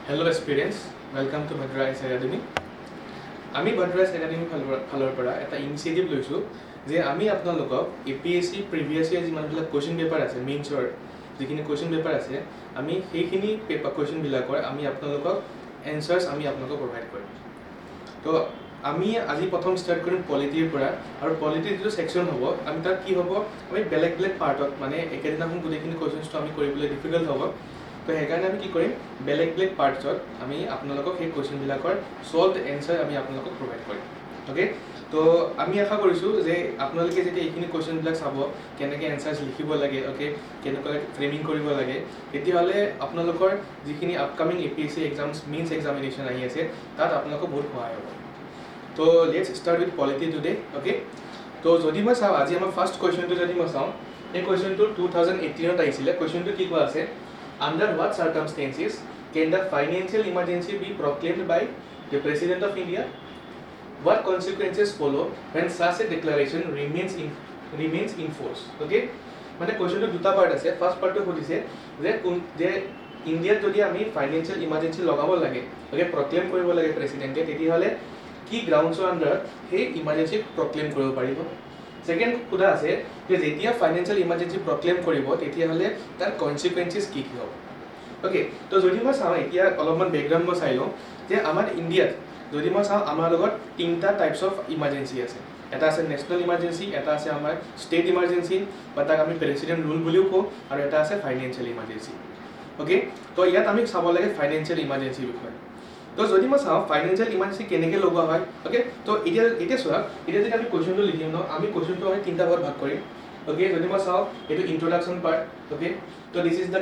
Hello aspirants, welcome to Bhadra Academy. আমি Bhadra Academy ফালৰ পৰা এটা ইনিচিয়েটিভ লৈছো যে আমি আপোনালোকক APSC প্ৰিভিয়াছ ইয়াৰ যিমানবিলাক কোৱেশ্চন পেপাৰ আছে মেইনছৰ যিখিনি কোৱেশ্চন পেপাৰ আছে আমি সেইখিনি পেপাৰ কোৱেশ্চন বিলাকৰ আমি আপোনালোকক এনসাৰ্স আমি আপোনালোকক প্ৰভাইড কৰিম তো আমি আজি প্ৰথম ষ্টাৰ্ট কৰিম পলিটিৰ পৰা আৰু পলিটিৰ যিটো সেকশন হ'ব আমি তাত কি হ'ব আমি বেলেগ বেলেগ পাৰ্টত মানে একেদিনাখন গোটেইখিনি কোৱেশ্চনটো আমি কৰিবলৈ ডিফিকাল্ট হ'ব তো সেইকাৰণে আমি কি কৰিম বেলেগ বেলেগ পাৰ্টছত আমি আপোনালোকক সেই কোৱেশ্চনবিলাকৰ সলভড এনসাৰ আমি আপোনালোকক প্ৰভাইড কৰিম ওকে তো আমি আশা কৰিছোঁ যে আপোনালোকে যেতিয়া এইখিনি কোৱেশ্চনবিলাক চাব কেনেকৈ এনসাৰ্ছ লিখিব লাগে ওকে কেনেকৈ ফ্ৰেমিং কৰিব লাগে তেতিয়াহ'লে আপোনালোকৰ যিখিনি upcoming APSC exams mains examination আহি আছে তাত আপোনালোকৰ বহুত সহায় হ'ব তো let's start with polity today okay তো যদি মই চাওঁ আজি আমাৰ ফাৰ্ষ্ট কুৱেশ্যনটো যদি মই চাওঁ এই কুৱেশ্যনটো 2018ত আহিছিলে কুৱেশ্যনটো কি কোৱা আছে Under what circumstances can the financial emergency be proclaimed by the President of India? What consequences follow when such a declaration remains in force? Okay? মানে কোৱেশ্যনটো দুটা পাৰ্ট আছে ফাৰ্ষ্ট পাৰ্টটো সুধিছে যে ইণ্ডিয়াত যদি আমি ফাইনেন্সিয়েল ইমাৰ্জেঞ্চি লগাব লাগে ওকে প্ৰক্লেম কৰিব লাগে প্ৰেচিডেণ্টে তেতিয়াহ'লে কি গ্ৰাউণ্ডছৰ আণ্ডাৰত সেই ইমাৰ্জেঞ্চি প্ৰক্লেম কৰিব পাৰিব সেকেন্ড কোডা আছে যে যেতিয়া ফাইনেন্সিয়েল ইমাৰ্জেঞ্চি প্ৰক্লেম কৰিব তেতিয়াহ'লে তাৰ কনসিকুৱেন্সেস কি কি হ'ব ওকে তো যদি মই চাওঁ এতিয়া অলপমান বেকগ্ৰাউণ্ড মই চাই লওঁ যে আমাৰ ইণ্ডিয়াত যদি মই চাওঁ আমাৰ লগত তিনিটা টাইপছ অফ ইমাৰ্জেঞ্চি আছে এটা আছে নেশ্যনেল ইমাৰ্জেঞ্চি এটা আছে আমাৰ ষ্টেট ইমাৰ্জেঞ্চি বা তাক আমি প্ৰেচিডেণ্ট ৰুল বুলিও কওঁ আৰু এটা আছে ফাইনেন্সিয়েল ইমাৰ্জেঞ্চি ওকে তো ইয়াত আমি চাব লাগে ফাইনেন্সিয়েল ইমাৰ্জেঞ্চিৰ বিষয়ে তো যদি মই চাওঁ ফাইনেন্সিয়েল ইমাৰ্জেঞ্চি কেনেকৈ লগোৱা হয় ওকে তো এতিয়া চোৱা এতিয়া যদি আমি কুৱেশ্যনটো লিখিম ন আমি কুৱেশ্যনটো আমি তিনিটা ভাগত ভাগ কৰিম ওকে যদি মই চাওঁ এইটো ইন্ট্ৰডাকশ্যন পাৰ্ট ওকে তো this is the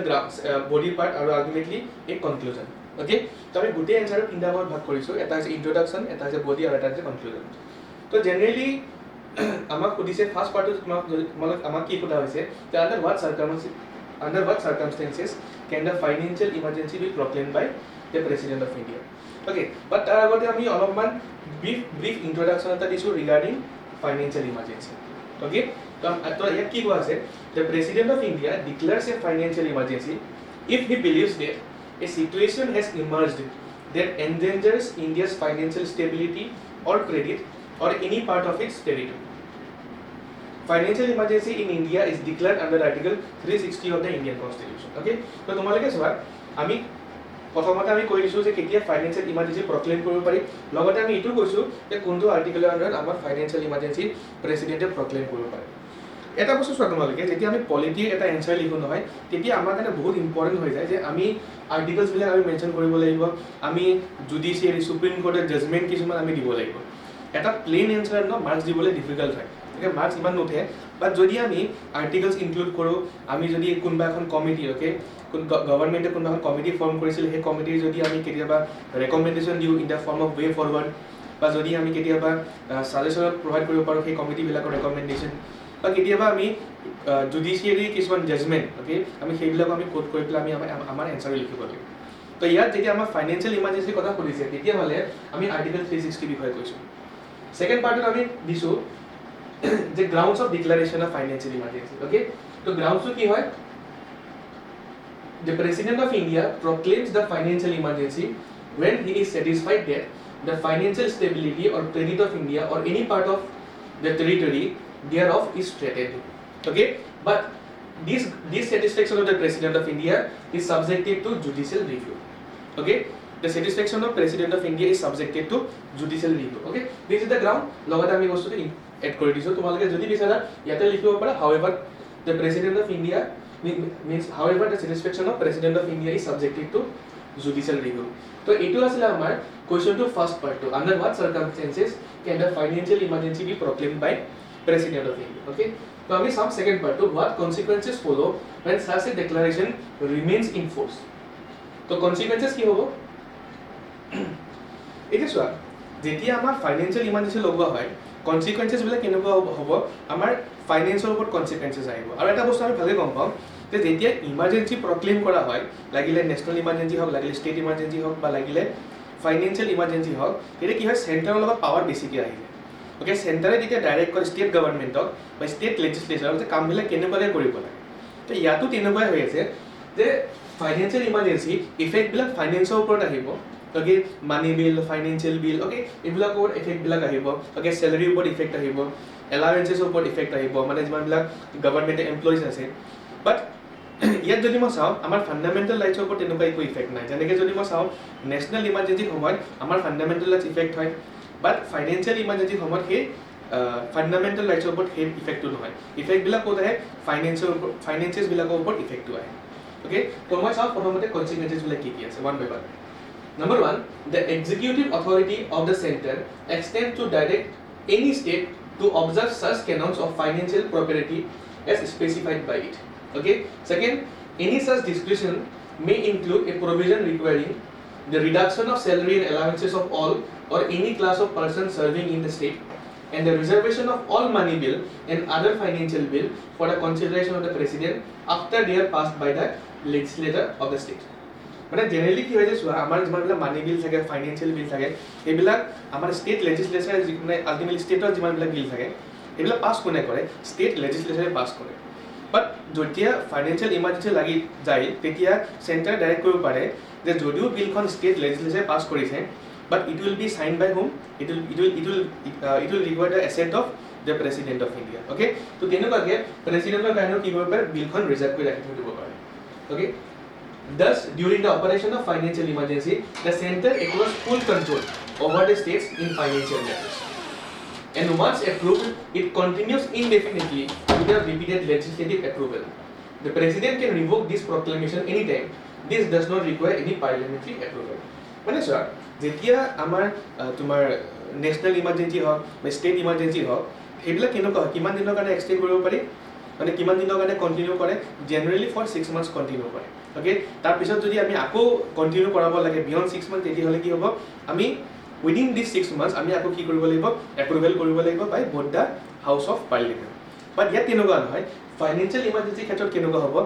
body part আৰু আল্টিমেটলি এই কনক্লুজন ওকে তো আমি গোটেই এনচাৰটো তিনিটা ভাগত ভাগ কৰিছোঁ এটা হৈছে ইন্ট্ৰডাকশ্যন এটা হৈছে বডি আৰু এটা হৈছে কনক্লুজন তো জেনেৰেলি আমাক সুধিছে ফাৰ্ষ্ট পাৰ্টটো তোমালোক আমাক কি সোধা হৈছে যে under what circumstances can the financial emergency be proclaimed by the president of India okay but তাৰ আগতে আমি অলপমান ব্ৰিফ ইন্ট্ৰডাকশ্যন এটা দিছোঁ ৰিগাৰ্ডিং ফাইনেন্সিয়েল ইমাৰ্জেঞ্চি ওকে তো ইয়াত কি কোৱা আছে the president of India declares a financial emergency if he believes that a situation has emerged that endangers India's financial stability or credit or any part of its territory. Financial emergency in India is declared under Article 360 of the Indian Constitution. Okay? So তোমালোকে চোৱা আমি প্ৰথমতে আমি কৈ দিছোঁ যে কেতিয়া financial emergency প্ৰক্লেইম কৰিব পাৰি লগতে আমি এইটো কৈছোঁ যে কোনটো আৰ্টিকলৰ আণ্ডাৰত আমাৰ ফাইনেন্সিয়েল ইমাৰ্জেঞ্চি প্ৰেচিডেণ্টে প্ৰক্লেইম কৰিব পাৰে এটা বস্তু চোৱা তোমালোকে যেতিয়া আমি পলিটিৰ এটা এনচাৰ লিখোঁ নহয় তেতিয়া আমাৰ কাৰণে বহুত ইম্পৰ্টেণ্ট হৈ যায় যে আমি আৰ্টিকলছবিলাক আমি মেনশ্যন কৰিব লাগিব আমি জুডিচিয়াৰী সুপ্ৰিম কোৰ্টৰ জাজমেণ্ট কিছুমান আমি দিব লাগিব এটা প্লেইন এনচাৰ ন মাৰ্কছ দিবলৈ ডিফিকাল্ট হয় গতিকে মাৰ্কছ ইমান নুঠে বাট যদি আমি আৰ্টিকলছ ইনক্লুড কৰোঁ আমি যদি কোনোবা এখন কমিটি অ'কে গভৰ্ণমেণ্টে কোনোবা এখন কমিটি ফৰ্ম কৰিছিল সেই কমিটিৰ যদি আমি কেতিয়াবা ৰেকমেণ্ডেশ্যন দিওঁ in the form of way forward বা যদি আমি কেতিয়াবা ছাজেশ্যনত প্ৰভাইড কৰিব পাৰোঁ সেই কমিটিবিলাকৰ ৰেকমেণ্ডেশ্যন বা কেতিয়াবা আমি জুডিচিয়াৰী কিছুমান জাজমেণ্ট অ'কে আমি সেইবিলাক আমি কোট কৰি পেলাই আমি আমাৰ এনচাৰ লিখিব লাগিব তো ইয়াত যেতিয়া আমাৰ ফাইনেন্সিয়েল ইমাৰ্জেঞ্চিৰ কথা সুধিছে তেতিয়াহ'লে আমি আৰ্টিকল 360 বিষয়ে কৈছোঁ ছেকেণ্ড পাৰ্টত আমি দিছোঁ যে grounds of declaration of financial emergency okay তো গ্ৰাউণ্ডছটো কি হয় The President of India proclaims the financial emergency when he is satisfied that the financial stability or credit of India or any part of the territory thereof is threatened. Okay, but this satisfaction of the President of India is subjected to judicial review. Okay, the satisfaction of President of India is subjected to judicial review. Okay, this is the ground. লগতে আমি বস্তুটো add কৰি দিছোঁ তোমালোকে যদি বিচাৰা ইয়াতে লিখিব পাৰা however the President of India means however the satisfaction of President of India is subjected to judicial review. So এইটো আছিল আমাৰ question to first part to under what circumstances can the financial emergency be proclaimed by President of India. Okay, so আমি চাম second part to what consequences follow when such a declaration remains in force. তো consequences কি হ'ব এতিয়া চোৱা যেতিয়া আমাৰ financial emergency লগোৱা হয় কনচিকুৱেঞ্চেছবিলাক কেনেকুৱা হ'ব আমাৰ ফাইনেন্সৰ ওপৰত কনচিকুৱেঞ্চেছ আহিব আৰু এটা বস্তু আমি ভালকৈ গম পাওঁ যে যেতিয়া ইমাৰ্জেঞ্চি প্ৰক্লেইম কৰা হয় লাগিলে নেশ্যনেল ইমাৰ্জেঞ্চি হওক লাগিলে ষ্টেট ইমাৰ্জেঞ্চি হওক বা লাগিলে ফাইনেন্সিয়েল ইমাৰ্জেঞ্চি হওক তেতিয়া কি হয় চেণ্টাৰৰ লগত পাৱাৰ বেছিকৈ আহি যায় অ'কে চেণ্টাৰে তেতিয়া ডাইৰেক্ট কয় ষ্টেট গভৰ্ণমেণ্টক বা ষ্টেট লেজিছলেচাৰক যে কামবিলাক কেনেকুৱাকৈ কৰিব লাগে তো ইয়াতো তেনেকুৱাই হৈ আছে যে ফাইনেন্সিয়েল ইমাৰ্জেঞ্চি ইফেক্টবিলাক ফাইনেন্সৰ ওপৰত আহিব ওকে মানি বিল ফাইনেন্সিয়েল বিল ওকে এইবিলাকৰ ওপৰত ইফেক্টবিলাক আহিব ওকে চেলাৰীৰ ওপৰত ইফেক্ট আহিব এলাৱেঞ্চেছৰ ওপৰত ইফেক্ট আহিব মানে যিমানবিলাক গভৰ্ণমেণ্টে এমপ্লয়িজ আছে বাট ইয়াত যদি মই চাওঁ আমাৰ ফাণ্ডামেণ্টেল ৰাইটছৰ ওপৰত তেনেকুৱা একো ইফেক্ট নাই যেনেকৈ যদি মই চাওঁ নেশ্যনেল ইমাৰ্জেঞ্চিৰ সময়ত আমাৰ ফাণ্ডামেণ্টেল ৰাইটছ ইফেক্ট হয় বাট ফাইনেন্সিয়েল ইমাৰ্জেঞ্চিৰ সময়ত সেই ফাণ্ডামেণ্টেল ৰাইটছৰ ওপৰত সেই ইফেক্টটো নহয় ইফেক্টবিলাক ক'ত আহে ফাইনেন্সেছবিলাকৰ ওপৰত ইফেক্টটো আহে ওকে তো মই চাওঁ প্ৰথমতে কনচিকুৱেঞ্চেছবিলাক কি কি আছে one by one Number 1, the executive authority of the center extends to direct any state to observe such canons of financial propriety as specified by it. Okay. Second, any such discretion may include a provision requiring the reduction of salary and allowances of all or any class of persons serving in the state, and the reservation of all money bill and other financial bill for the consideration of the president after they are passed by the legislature of the state. মানে generally কি হৈ যায় চোৱা আমাৰ যিমানবিলাক মানি বিল থাকে financial বিল থাকে সেইবিলাক আমাৰ ষ্টেট লেজিছলেচাৰে মানে আল্টিমেটলি ষ্টেটৰ যিমানবিলাক বিল থাকে সেইবিলাক পাছ কোনে কৰে ষ্টেট লেজিছলেচাৰে পাছ কৰে বাট যেতিয়া ফাইনেন্সিয়েল ইমাৰ্জেঞ্চি লাগি যায় তেতিয়া চেণ্টাৰে ডাইৰেক্ট কৰিব পাৰে যে যদিও বিলখন ষ্টেট লেজিছলেচাৰে পাছ কৰিছে but it will be sign by home it will require the assent of the president of India okay তো তেনেকুৱাকৈ প্ৰেচিডেণ্টৰ কাৰণেও কি কৰিব পাৰে বিলখন ৰিজাৰ্ভ কৰি ৰাখি থৈ দিব পাৰে okay Thus, during the operation of financial emergency, the center acquires full control over the states in financial matters. And once approved, it continues indefinitely without repeated legislative approval. The president can revoke this proclamation anytime. This does not require any parliamentary approval. মানে sir যেতিয়া আমাৰ তোমাৰ national emergency হওক বা state emergency হওক সেইবিলাক কেনেকুৱা হয় কিমান দিনৰ কাৰণে এক্সটেণ্ড কৰিব পাৰি মানে কিমান দিনৰ কাৰণে কণ্টিনিউ কৰে জেনেৰেলি ফৰ 6 months কণ্টিনিউ কৰে ওকে তাৰপিছত যদি আমি আকৌ কণ্টিনিউ কৰাব লাগে বিয়ণ্ড 6 months তেতিয়াহ'লে কি হ'ব আমি উইদিন দিছ 6 months আমি আকৌ কি কৰিব লাগিব এপ্ৰুভেল কৰিব লাগিব by both the house of parliament but ইয়াত তেনেকুৱা নহয় ফাইনেন্সিয়েল ইমাৰ্জেঞ্চিৰ ক্ষেত্ৰত কেনেকুৱা হ'ব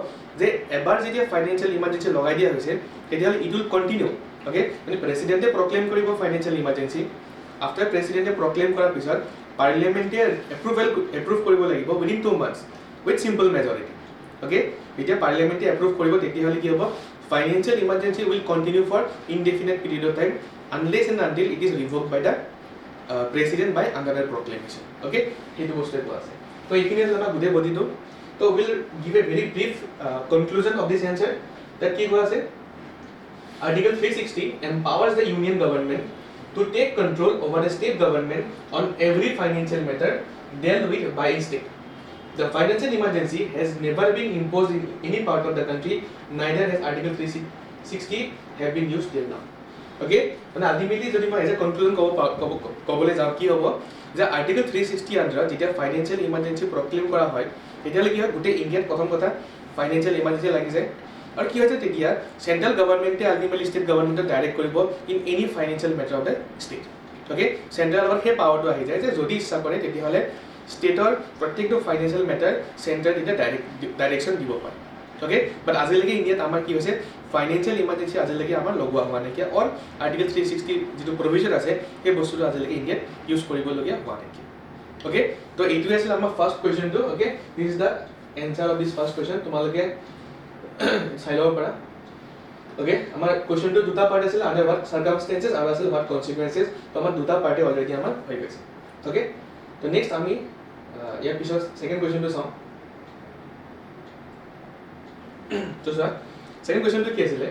যে এবাৰ যেতিয়া ফাইনেন্সিয়েল ইমাৰ্জেঞ্চি লগাই দিয়া হৈছে তেতিয়াহ'লে ইট উইল কণ্টিনিউ ওকে মানে প্ৰেচিডেণ্টে প্ৰক্লেইম কৰিব ফাইনেন্সিয়েল ইমাৰ্জেঞ্চি আফটাৰ প্ৰেচিডেণ্টে প্ৰক্লেইম কৰাৰ পিছত পাৰ্লিমেণ্টে এপ্ৰুভ কৰিব লাগিব within 2 months with simple majority okay যেতিয়া পাৰ্লিমেণ্টে এপ্ৰুভ কৰিব তেতিয়াহ'লে কি হ'ব financial emergency will continue for indefinite period of time unless and until it is revoked by the president by another proclamation okay সেইটো বস্তুৱে কোৱা আছে তো এইখিনি জানা গুডে বডিটো তো will give a very brief conclusion of this answer that কি কোৱা আছে Article 360 empowers the union government to take control over the state government on every financial matter dealt with by a state. The financial emergency has never been imposed in any part of the country, neither has Article 360 have been used till now. Okay? মানে ultimately যদি মই as a conclusion ক'বলৈ যাওঁ কি হ'ব যে article 360 আণ্ডাৰত যেতিয়া ফাইনেন্সিয়েল ইমাৰ্জেঞ্চি প্ৰক্লেইম কৰা হয় তেতিয়াহ'লে কি হয় গোটেই ইণ্ডিয়াত প্ৰথম কথা ফাইনেন্সিয়েল ইমাৰ্জেঞ্চি লাগি যায় আৰু কি হৈছে তেতিয়া চেণ্ট্ৰেল গভৰ্ণমেণ্টে আল্টিমেটলি ষ্টেট গভৰ্ণমেণ্টক ডাইৰেক্ট কৰিব in any financial matter of the state okay চেণ্ট্ৰেলৰ লগত সেই পাৱাৰটো আহি যায় যে যদি ইচ্ছা কৰে তেতিয়াহ'লে ষ্টেটৰ প্ৰত্যেকটো ফাইনেন্সিয়েল মেটাৰ চেণ্টাৰ তেতিয়া ডাইৰেকশ্যন দিব পাৰে অ'কে বাট আজিলৈকে ইণ্ডিয়াত আমাৰ কি হৈছে ফাইনেন্সিয়েল ইমাৰ্জেঞ্চি আজিলৈকে আমাৰ লগোৱা হোৱা নাইকিয়া অৰ আৰ্টিকল 360 যিটো প্ৰভিজন আছে সেই বস্তুটো আজিলৈকে ইণ্ডিয়াত ইউজ কৰিবলগীয়া হোৱা নাইকিয়া অ'কে তো এইটোৱে আছিল আমাৰ ফাৰ্ষ্ট কুৱেশ্যনটো okay this is the answer of this first question তোমালোকে চাই ল'ব পাৰা অ'কে আমাৰ কুৱেশ্যনটো দুটা পাৰ্ট আছিল আণ্ডাৰ হোৱাট চাৰ্কামষ্টেঞ্চেছ আৰু আছিল হোৱাট কনচিকুৱেঞ্চেছ তো আমাৰ দুটা পাৰ্টে অলৰেডি আমাৰ হৈ গৈছে অ'কে তো নেক্সট আমি ইয়াৰ পিছত ছেকেণ্ড কুৱেশ্যনটো চাওঁ তো চোৱা ছেকেণ্ড কুৱেশ্যনটো কি আছিলে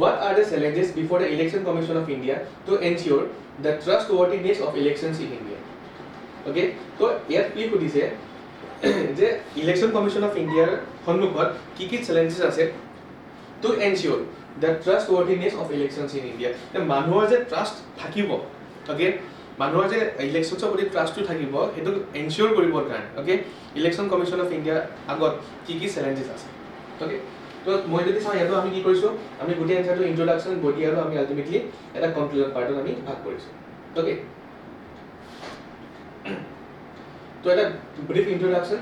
What are the challenges before the Election Commission of India to ensure the trustworthiness of elections in India? Okay, তো ইয়াত কি সুধিছে যে ইলেকশ্যন কমিশ্যন অফ ইণ্ডিয়াৰ সন্মুখত কি চেলেঞ্জেছ আছে to ensure the trustworthiness of elections in India মানুহৰ যে ট্ৰাষ্ট থাকিব অ'কে মানুহৰ যে ইলেকশ্যনছৰ প্ৰতি ট্ৰাষ্টটো থাকিব সেইটো এনচিয়ৰ কৰিবৰ কাৰণে অ'কে ইলেকশ্যন কমিশ্যন অফ ইণ্ডিয়াৰ আগত কি চেলেঞ্জেছ আছে অ'কে তো মই যদি চাওঁ ইয়াতো আমি কি কৰিছোঁ আমি গোটেই এনচাৰটো ইন্ট্ৰডাকশ্যন বডি আৰু আমি আল্টিমেটলি এটা কনক্লুজন পাৰ্টত আমি ভাগ কৰিছোঁ অ'কে তো এটা brief introduction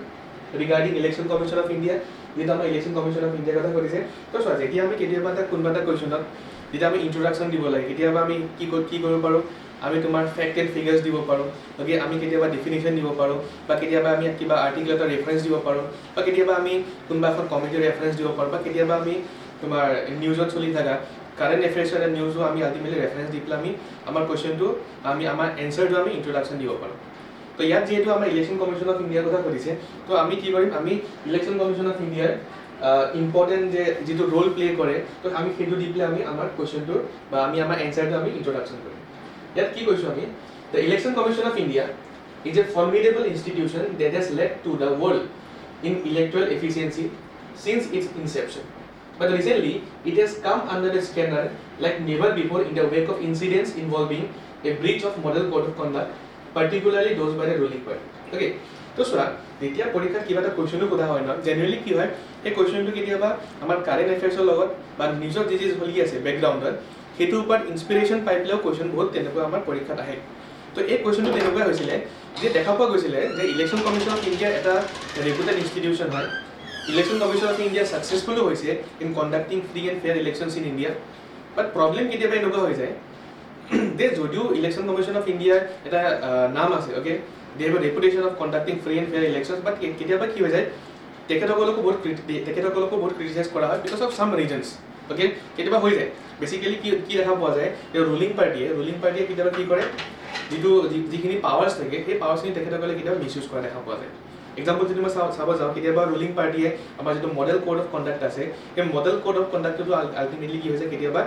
regarding election Commission of India যিটো আমাৰ ইলেকশ্যন কমিশ্যন অফ ইণ্ডিয়াৰ কথা কৈছে তো চোৱা যেতিয়া আমি কেতিয়াবা কোনোবা এটা কুৱেশ্যনত যেতিয়া আমি ইন্ট্ৰডাকশ্যন দিব লাগে কেতিয়াবা আমি কি কৰিব পাৰোঁ আমি তোমাৰ ফেক্ট এণ্ড ফিগাৰ্ছ দিব পাৰোঁ অ'কে আমি কেতিয়াবা ডেফিনেশ্যন দিব পাৰোঁ বা কেতিয়াবা আমি কিবা আৰ্টিকল এটা ৰেফাৰেঞ্চ দিব পাৰোঁ বা কেতিয়াবা আমি কোনোবা এখন কমিটিৰ ৰেফাৰেঞ্চ দিব পাৰোঁ বা কেতিয়াবা আমি তোমাৰ নিউজত চলি থকা কাৰেণ্ট এফেয়াৰ্ছৰ এটা নিউজো আমি আল্টিমেটলি ৰেফাৰেঞ্চ দি পেলাই আমি আমাৰ কুৱেশ্যনটো আমাৰ এনচাৰটো আমি ইন্ট্ৰডাকশ্যন দিব পাৰোঁ তো ইয়াত যিহেতু আমাৰ ইলেকশ্যন কমিশ্যন অফ ইণ্ডিয়াৰ কথা সুধিছে তো আমি কি কৰিম আমি ইলেকশ্যন কমিশ্যন অফ ইণ্ডিয়াৰ ইম্পৰ্টেণ্ট যে যিটো ৰোল প্লে কৰে তো আমি সেইটো দি পেলাই আমি আমাৰ কুৱেশ্যনটো বা আমি আমাৰ এনচাৰটো আমি ইন্ট্ৰডাকশ্যন কৰিম ইয়াত কি কৈছোঁ আমি the Election Commission of India is a formidable institution that has led to the world in electoral efficiency since its inception. But recently, it has come under the scanner like never before in the wake of incidents involving a breach of model code of conduct, particularly those by the ruling party. Okay, so sir, যেতিয়া পৰীক্ষাত কিবা এটা কুৱেশ্যনো সোধা হয় ন generally কি হয় সেই কুৱেশ্যনটো কেতিয়াবা আমাৰ কাৰেণ্ট এফেয়াৰ্ছৰ লগত বা নিজৰ যি চলি আছে বেকগ্ৰাউণ্ডত সেইটোৰ ওপৰত ইনস্পিৰেশ্যন পাই পেলাইও কুৱেশ্যন বহুত তেনেকুৱা আমাৰ পৰীক্ষাত আহে তো এই কুৱেশ্যনটো তেনেকুৱা হৈছিলে যে দেখা পোৱা গৈছিলে যে ইলেকশ্যন কমিশ্যন অফ ইণ্ডিয়া এটা ৰেপুটেড ইনষ্টিটিউশ্যন হয় ইলেকশ্যন কমিশ্যন অফ ইণ্ডিয়া ছাকচেছফুলো হৈছে in conducting free and fair elections in India but problem কেতিয়াবা এনেকুৱা হৈ যায় যে যদিও ইলেকশ্যন কমিশ্যন অফ ইণ্ডিয়াৰ এটা নাম আছে okay they have a reputation of conducting free and fair elections but কেতিয়াবা কি হৈ যায় তেখেতসকলকো বহুত ক্ৰিটিচাইজ কৰা হয় because of some reasons okay কেতিয়াবা হৈ যায় বেচিকেলি কি দেখা পোৱা যায় যে ৰুলিং পাৰ্টিয়ে কেতিয়াবা কি কৰে যিখিনি পাৱাৰ্ছ থাকে সেই পাৱাৰ্ছখিনি তেখেতসকলে কেতিয়াবা মিছইউজ কৰা দেখা পোৱা যায় এক্সাম্পল যদি মই চাব যাওঁ কেতিয়াবা ৰুলিং পাৰ্টিয়ে আমাৰ যিটো মডেল কোড অফ কণ্ডাক্ট আছে সেই মডেল কোড অফ কণ্ডাক্টটো আল্টিমেটলি কি হৈছে কেতিয়াবা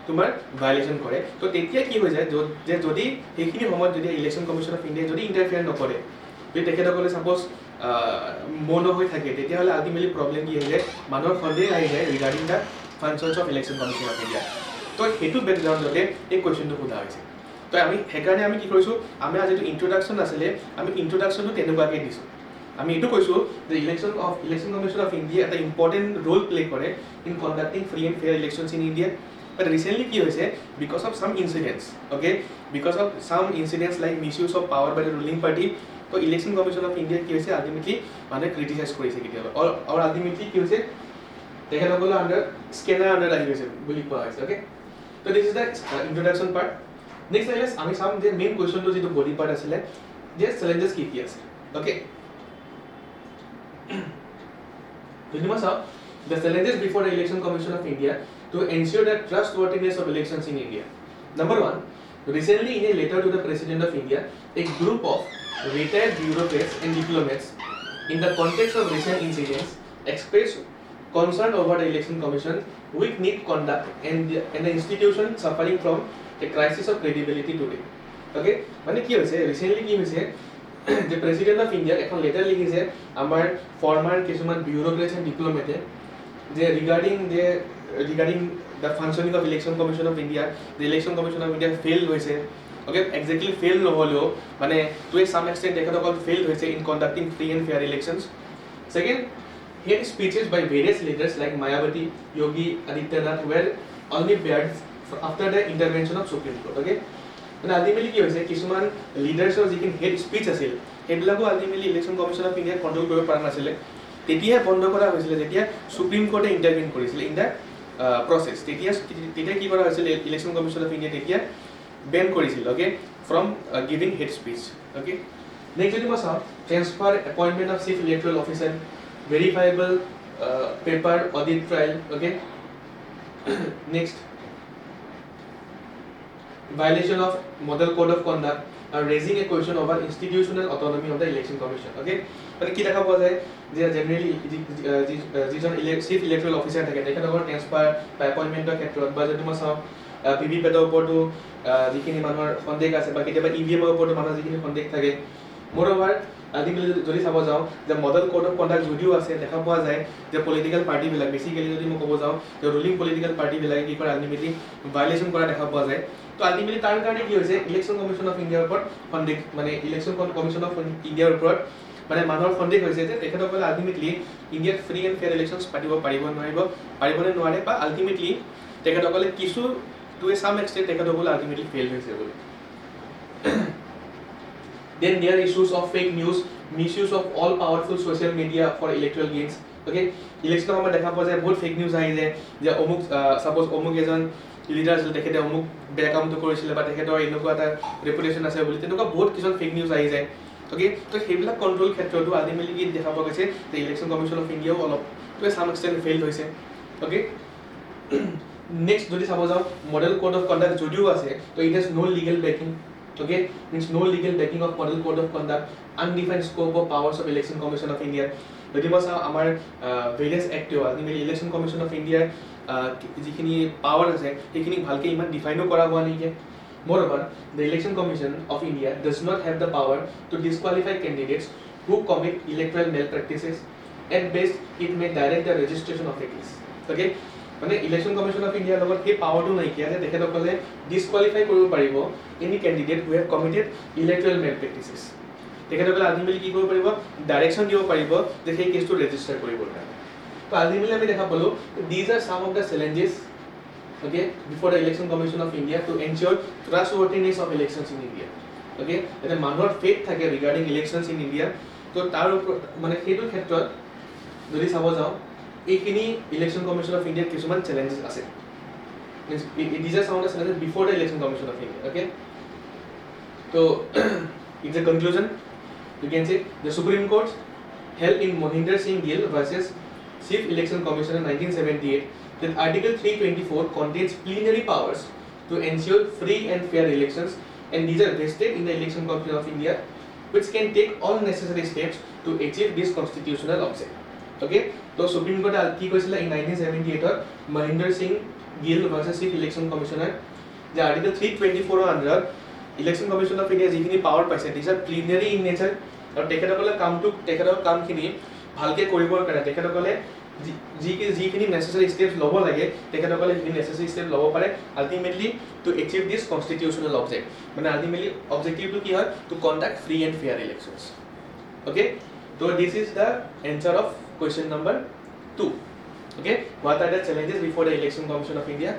তোমাৰ ভাইলেশ্যন কৰে তো তেতিয়া কি হৈ যায় যে যদি সেইখিনি সময়ত যদি ইলেকশ্যন কমিশ্যন অফ ইণ্ডিয়াই যদি ইণ্টাৰফেয়াৰ নকৰে যদি তেখেতসকলে ছাপ'জ মৌন হৈ থাকে তেতিয়াহ'লে আল্টিমেটলি প্ৰব্লেম কি হৈ যায় মানুহৰ সন্দেহ আহি যায় regarding the functions of election Commission of India তো সেইটো বেকগ্ৰাউণ্ডতে এই কুৱেশ্যনটো সোধা হৈছে তো আমি সেইকাৰণে আমি কি কৰিছোঁ আমাৰ যিটো ইন্ট্ৰডাকশ্যন আছিলে আমি ইন্ট্ৰডাকশ্যনটো তেনেকুৱাকৈ দিছোঁ আমি এইটো কৈছোঁ যে ইলেকশ্যন কমিশ্যন অফ ইণ্ডিয়া এটা ইম্পৰ্টেণ্ট ৰোল প্লে কৰে in conducting free and fair elections in India but recently কি হৈছে because of some incidents okay because of some incidents like misuse of power by the ruling party তো Election Commission of India কি হৈছে ultimately মানুহে criticise কৰিছে কেতিয়াবা আৰু ultimately কি হৈছে তেখেতসকলৰ আণ্ডাৰ স্কেনাৰ আণ্ডাৰ আহি গৈছে বুলি কোৱা হৈছে অ'কে তো this is the introduction part next আহিলে আমি চাম যে মেইন কুৱেশ্যনটো যিটো বডি পাৰ্ট আছিলে যে চেলেঞ্জেছ কি কি আছে অ'কে যদি মই চাওঁ the challenges before the Election Commission of India to ensure the trustworthiness of elections in India number 1 recently in a letter to the president of India a group of retired bureaucrats and diplomats in the context of recent incidents expressed concern over the election commission weak need conduct and the institution suffering from a crisis of credibility today okay মানে কি হৈছে recently কি হৈছে যে president of India এখন letter লিখিছে আমাৰ former কিছুমান বিউৰোক্ৰেটছ এণ্ড ডিপ্লোমেটে যে regarding the functioning of election Commission of India the Election Commission of India fail হৈছে okay exactly fail নহলেও মানে to a some extent তেখেতসকল failed হৈছে in conducting free and fair elections second here speeches by various leaders like Mayawati Yogi Adityanath were only bared after the intervention of Supreme Court okay মানে ultimately কি হৈছে কিছুমান লিডাৰ্ছৰ যিখিনি head speech আছিল সেইবিলাকো ultimately election Commission of India control কৰিব পৰা নাছিলে তেতিয়াহে বন্ধ কৰা হৈছিলে যেতিয়া সুপ্ৰিম কোৰ্টে ইণ্টাৰভিন কৰিছিলে ইন দ্য প্ৰচেছ তেতিয়া কি কৰা হৈছিল ইলেকশ্যন কমিশ্যন অফ ইণ্ডিয়া তেতিয়া বেন কৰিছিল okay from giving head speech okay next যদি মই চাওঁ transfer appointment of chief electoral officer verifiable paper audit trial okay next violation of model code of conduct are raising a question over institutional autonomy of the election commission okay মানে কি দেখা পোৱা যায় যে generally যিজন chief electoral officer থাকে তেখেতসকলৰ transfer বা এপইণ্টমেণ্টৰ ক্ষেত্ৰত বা যদি মই চাওঁ ভিভিপেটৰ ওপৰতো যিখিনি মানুহৰ সন্দেহ আছে বা কেতিয়াবা ইভিএমৰ ওপৰতো মানুহৰ যিখিনি সন্দেহ থাকে মোৰঅভাৰ আল্টিমেটলি যদি চাব যাওঁ যে মডেল কোড অফ কণ্ডাক্ট যদিও আছে দেখা পোৱা যায় যে পলিটিকেল পাৰ্টিবিলাক বেচিকেলি যদি মই ক'ব যাওঁ যে ৰুলিং পলিটিকেল পাৰ্টিবিলাকে কি কৰে আল্টিমেটলি ভাইলেশ্যন কৰা দেখা পোৱা যায় তো আল্টিমেটলি তাৰ কাৰণে কি হৈছে ইলেকশ্যন কমিশ্যন অফ ইণ্ডিয়াৰ ওপৰত সন্দেহ মানে ইলেকশ্যন কমিশ্যন অফ ইণ্ডিয়াৰ ওপৰত মানে মানুহৰ সন্দেহ হৈছে যে তেখেতসকলে আল্টিমেটলি ইণ্ডিয়াত ফ্ৰী এণ্ড ফেয়াৰ ইলেকশ্যনছ পাতিব পাৰিবনে নোৱাৰে বা আল্টিমেটলি তেখেতসকলে কিছু টু এ ছাম এক্সটেণ্ট তেখেতসকলে আল্টিমেটলি ফেইল হৈছে বুলি Then there are issues of fake news, misuse of all powerful social media for electoral gains. Okay, election সময়ত দেখা পোৱা যায় বহুত ফেক নিউজ আহি যায় যে অমুক সাপোজ অমুক এজন লিডাৰ আছিল তেখেতে অমুক বেয়া কামটো কৰিছিলে বা তেখেতৰ এনেকুৱা এটা ৰেপুটেশ্যন আছে বুলি তেনেকুৱা বহুত কিছুমান ফেক নিউজ আহি যায় অ'কে তো সেইবিলাক কণ্ট্ৰল ক্ষেত্ৰতো আল্টিমেটলি কি দেখা পোৱা গৈছে যে ইলেকশ্যন কমিশ্যন অফ ইণ্ডিয়াও অলপ টু এ ছাম এক্সটেণ্ট ফেইল হৈছে অ'কে নেক্সট যদি চাব যাওঁ মডেল কোড অফ কণ্ডাক্ট যদিও আছে তো it has no legal backing okay means no legal backing of model code of conduct undefined scope of powers of election commission of india যদি মই চাওঁ আমাৰ various active ultimately election Commission of ইণ্ডিয়াৰ যিখিনি power আছে সেইখিনি ভালকৈ ইমান ডিফাইনো কৰা হোৱা নাই moreover the election commission of india does not have the power to disqualify candidates who commit electoral malpractices at best it may direct the registration of a case okay মানে ইলেকশ্যন কমিশ্যন অফ ইণ্ডিয়াৰ লগত সেই পাৱাৰটো নাইকিয়া যে তেখেতসকলে disqualify কৰিব পাৰিব any candidate who have committed electoral malpractices তেখেতসকলে আল্টিমেটলি কি কৰিব পাৰিব ডাইৰেকশ্যন দিব পাৰিব যে সেই কেছটো ৰেজিষ্টাৰ কৰিবৰ কাৰণে তো আল্টিমেটলি আমি দেখা পালোঁ দিজ আৰ চাম of the challenges okay before the election commission of india to ensure trustworthiness of elections in india okay যাতে মানুহৰ ফেথ থাকে ৰিগাৰ্ডিং ইলেকশ্যনছ ইন ইণ্ডিয়া তো তাৰ মানে সেইটো ক্ষেত্ৰত যদি চাব যাওঁ এইখিনি ইলেকশ্যন কমিশ্যন অফ ইণ্ডিয়াৰ কিছুমান চেলেঞ্জেছ আছে means these are some of the challenges before the election commission of india okay so it's a conclusion you can say the supreme court held in Mohinder Singh Gill versus chief election commissioner 1978 that article 324 contains plenary powers to ensure free and fair elections and these are vested in the election commission of india which can take all necessary steps to achieve this constitutional object okay so supreme court কি কৈছিল in 1978 ত Mohinder Singh Gill versus Chief Election Commissioner যে article 324 ৰ আন্ডাৰত Election Commission of India যিখিনি power পাইছে this are plenary in nature আৰু তেখেতসকলে তেখেতৰ কামখিনি ভালকৈ কৰিবৰ কাৰণে তেখেতসকলে যিখিনি নেচেচাৰী ষ্টেপছ ল'ব লাগে তেখেতসকলে সেইখিনি নেচেচাৰী ষ্টেপ ল'ব পাৰে ultimately to achieve this constitutional object মানে আল্টিমেটলি অবজেক্টিভটো কি হয় to conduct free and fair elections okay তো this is the answer of question number 2 okay what are the challenges before the election commission of india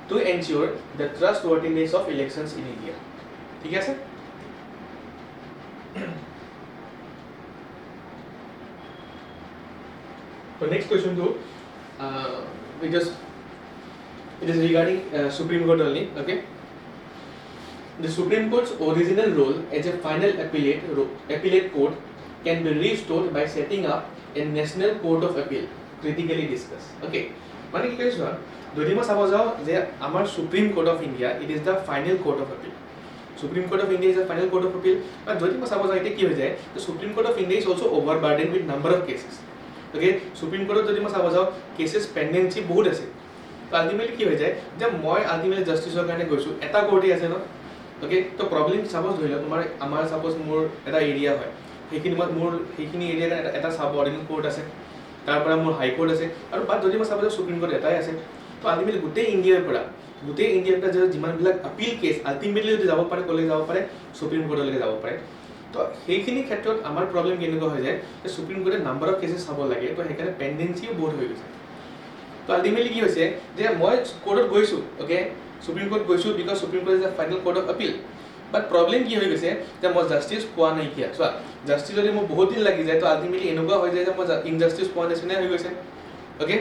to ensure the trustworthiness of elections in india ঠিক আছে so next question to it is regarding supreme court only okay the supreme court's original role as a final appellate court can be restored by setting up a national court of appeal critically discussed okay মানে কি কৈছো যদি মই চাব যাওঁ যে আমাৰ Supreme Court of India it is the final court of appeal Supreme Court of India is the final court of appeal but যদি মই চাব যাওঁ এতিয়া কি হৈ যায় যে Supreme Court of India is also' over burden with number of cases okay Supreme কোৰ্টত যদি মই চাব যাওঁ কেছেছ পেণ্ডেঞ্চি বহুত আছে তো আল্টিমেটলি কি হৈ যায় যে মই আল্টিমেটলি জাষ্টিছৰ কাৰণে গৈছোঁ এটা কোৰ্টেই আছে ন অ'কে তো প্ৰব্লেম চাপ'জ ধৰি লওক তোমাৰ আমাৰ চাপ'জ মোৰ এটা এৰিয়া হয় সেইখিনি এৰিয়াত এটা চাব অৰ্ডিনেল কোৰ্ট আছে তাৰপৰা মোৰ হাই কোৰ্ট আছে আৰু বাট যদি মই চাব যাওঁ সুপ্ৰিম কোৰ্ট এটাই আছে তো আল্টিমেটলি গোটেই ইণ্ডিয়াৰ পৰা যিমানবিলাক আপিল কেছ আল্টিমেটলি যদি যাব পাৰে ক'লৈ যাব পাৰে সুপ্ৰিম কোৰ্টলৈকে যাব পাৰে তো সেইখিনি ক্ষেত্ৰত আমাৰ প্ৰব্লেম কেনেকুৱা হৈ যায় যে সুপ্ৰিম কোৰ্টে নাম্বাৰ অফ কেছেছ চাব লাগে তো সেইকাৰণে পেণ্ডেঞ্চিও বহুত হৈ গৈছে তো আল্টিমেটলি কি হৈছে যে মই কোৰ্টত গৈছোঁ অ'কে সুপ্ৰিম কোৰ্ট গৈছোঁ because supreme Court is the final court of appeal but problem কি হৈ গৈছে যে মই জাষ্টিছ পোৱা নাইকিয়া চোৱা জাষ্টিছ যদি মোৰ বহুত দিন লাগি যায় তো আল্টিমেটলি এনেকুৱা হৈ যায় যে মই ইনজাষ্টিছ পোৱা নিচিনাই হৈ গৈছে অ'কে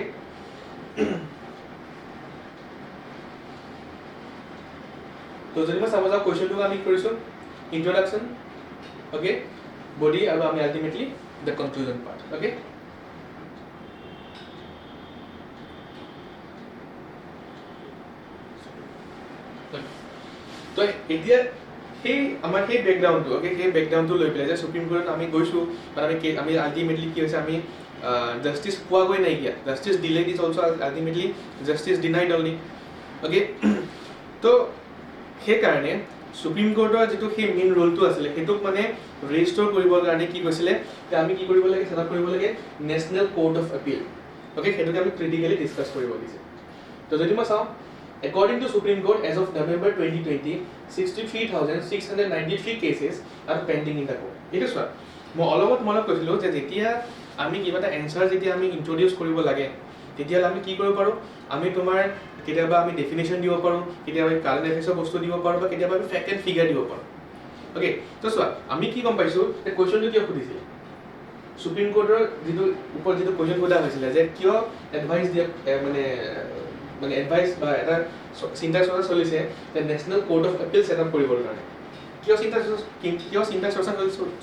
তো যদি মই চাব যাওঁ কুৱেশ্যনটো আমি কৰিছোঁ ইন্ট্ৰডাকশ্যন অ'কে বডি আৰু আমি ultimately the conclusion part okay তো এতিয়া সেই আমাৰ সেই বেকগ্ৰাউণ্ডটো অ'কে সেই বেকগ্ৰাউণ্ডটো লৈ পেলাই যে সুপ্ৰিম কোৰ্টত আমি গৈছোঁ বাট আমি আল্টিমেটলি কি হৈছে আমি জাষ্টিছ পোৱাগৈ নাইকিয়া justice delayed is also' ultimately justice denied only okay তো সেইকাৰণে সুপ্ৰিম কোৰ্টৰ যিটো সেই মেইন ৰোলটো আছিলে সেইটোক মানে ৰেজিষ্টৰ কৰিবৰ কাৰণে কি কৈছিলে যে আমি কি কৰিব লাগে ছেট আপ কৰিব লাগে national court of appeal okay সেইটোকে আমি ক্ৰিটিকেলি ডিছকাছ কৰিব দিছে তো যদি মই চাওঁ according to Supreme Court as of November 2020 63,693 cases are pending in the court এটা চোৱা মই অলপত মনত কৈছিলোঁ যে যেতিয়া আমি কিবা এটা এনচাৰ যেতিয়া আমি ইন্ট্ৰডিউচ কৰিব লাগে তেতিয়াহ'লে আমি কি কৰিব পাৰোঁ আমি তোমাৰ কেতিয়াবা আমি ডেফিনেশ্যন দিব পাৰোঁ কেতিয়াবা কাৰেণ্ট এফেয়াৰ্ছৰ বস্তু দিব পাৰোঁ বা কেতিয়াবা আমি ফেক্ট এণ্ড ফিগাৰ দিব পাৰোঁ অ'কে তো চোৱা আমি কি গম পাইছোঁ যে কুৱেশ্যনটো কিয় সুধিছিলে সুপ্ৰিম কোৰ্টৰ ওপৰত যিটো কুৱেশ্যন সোধা হৈছিলে যে কিয় এডভাইচ দিয়ে মানে এডভাইচ বা এটা চিন্তা চৰ্চা চলিছে যে national court of appeal set up কৰিবৰ কাৰণে কিয় চিন্তা চৰ্চা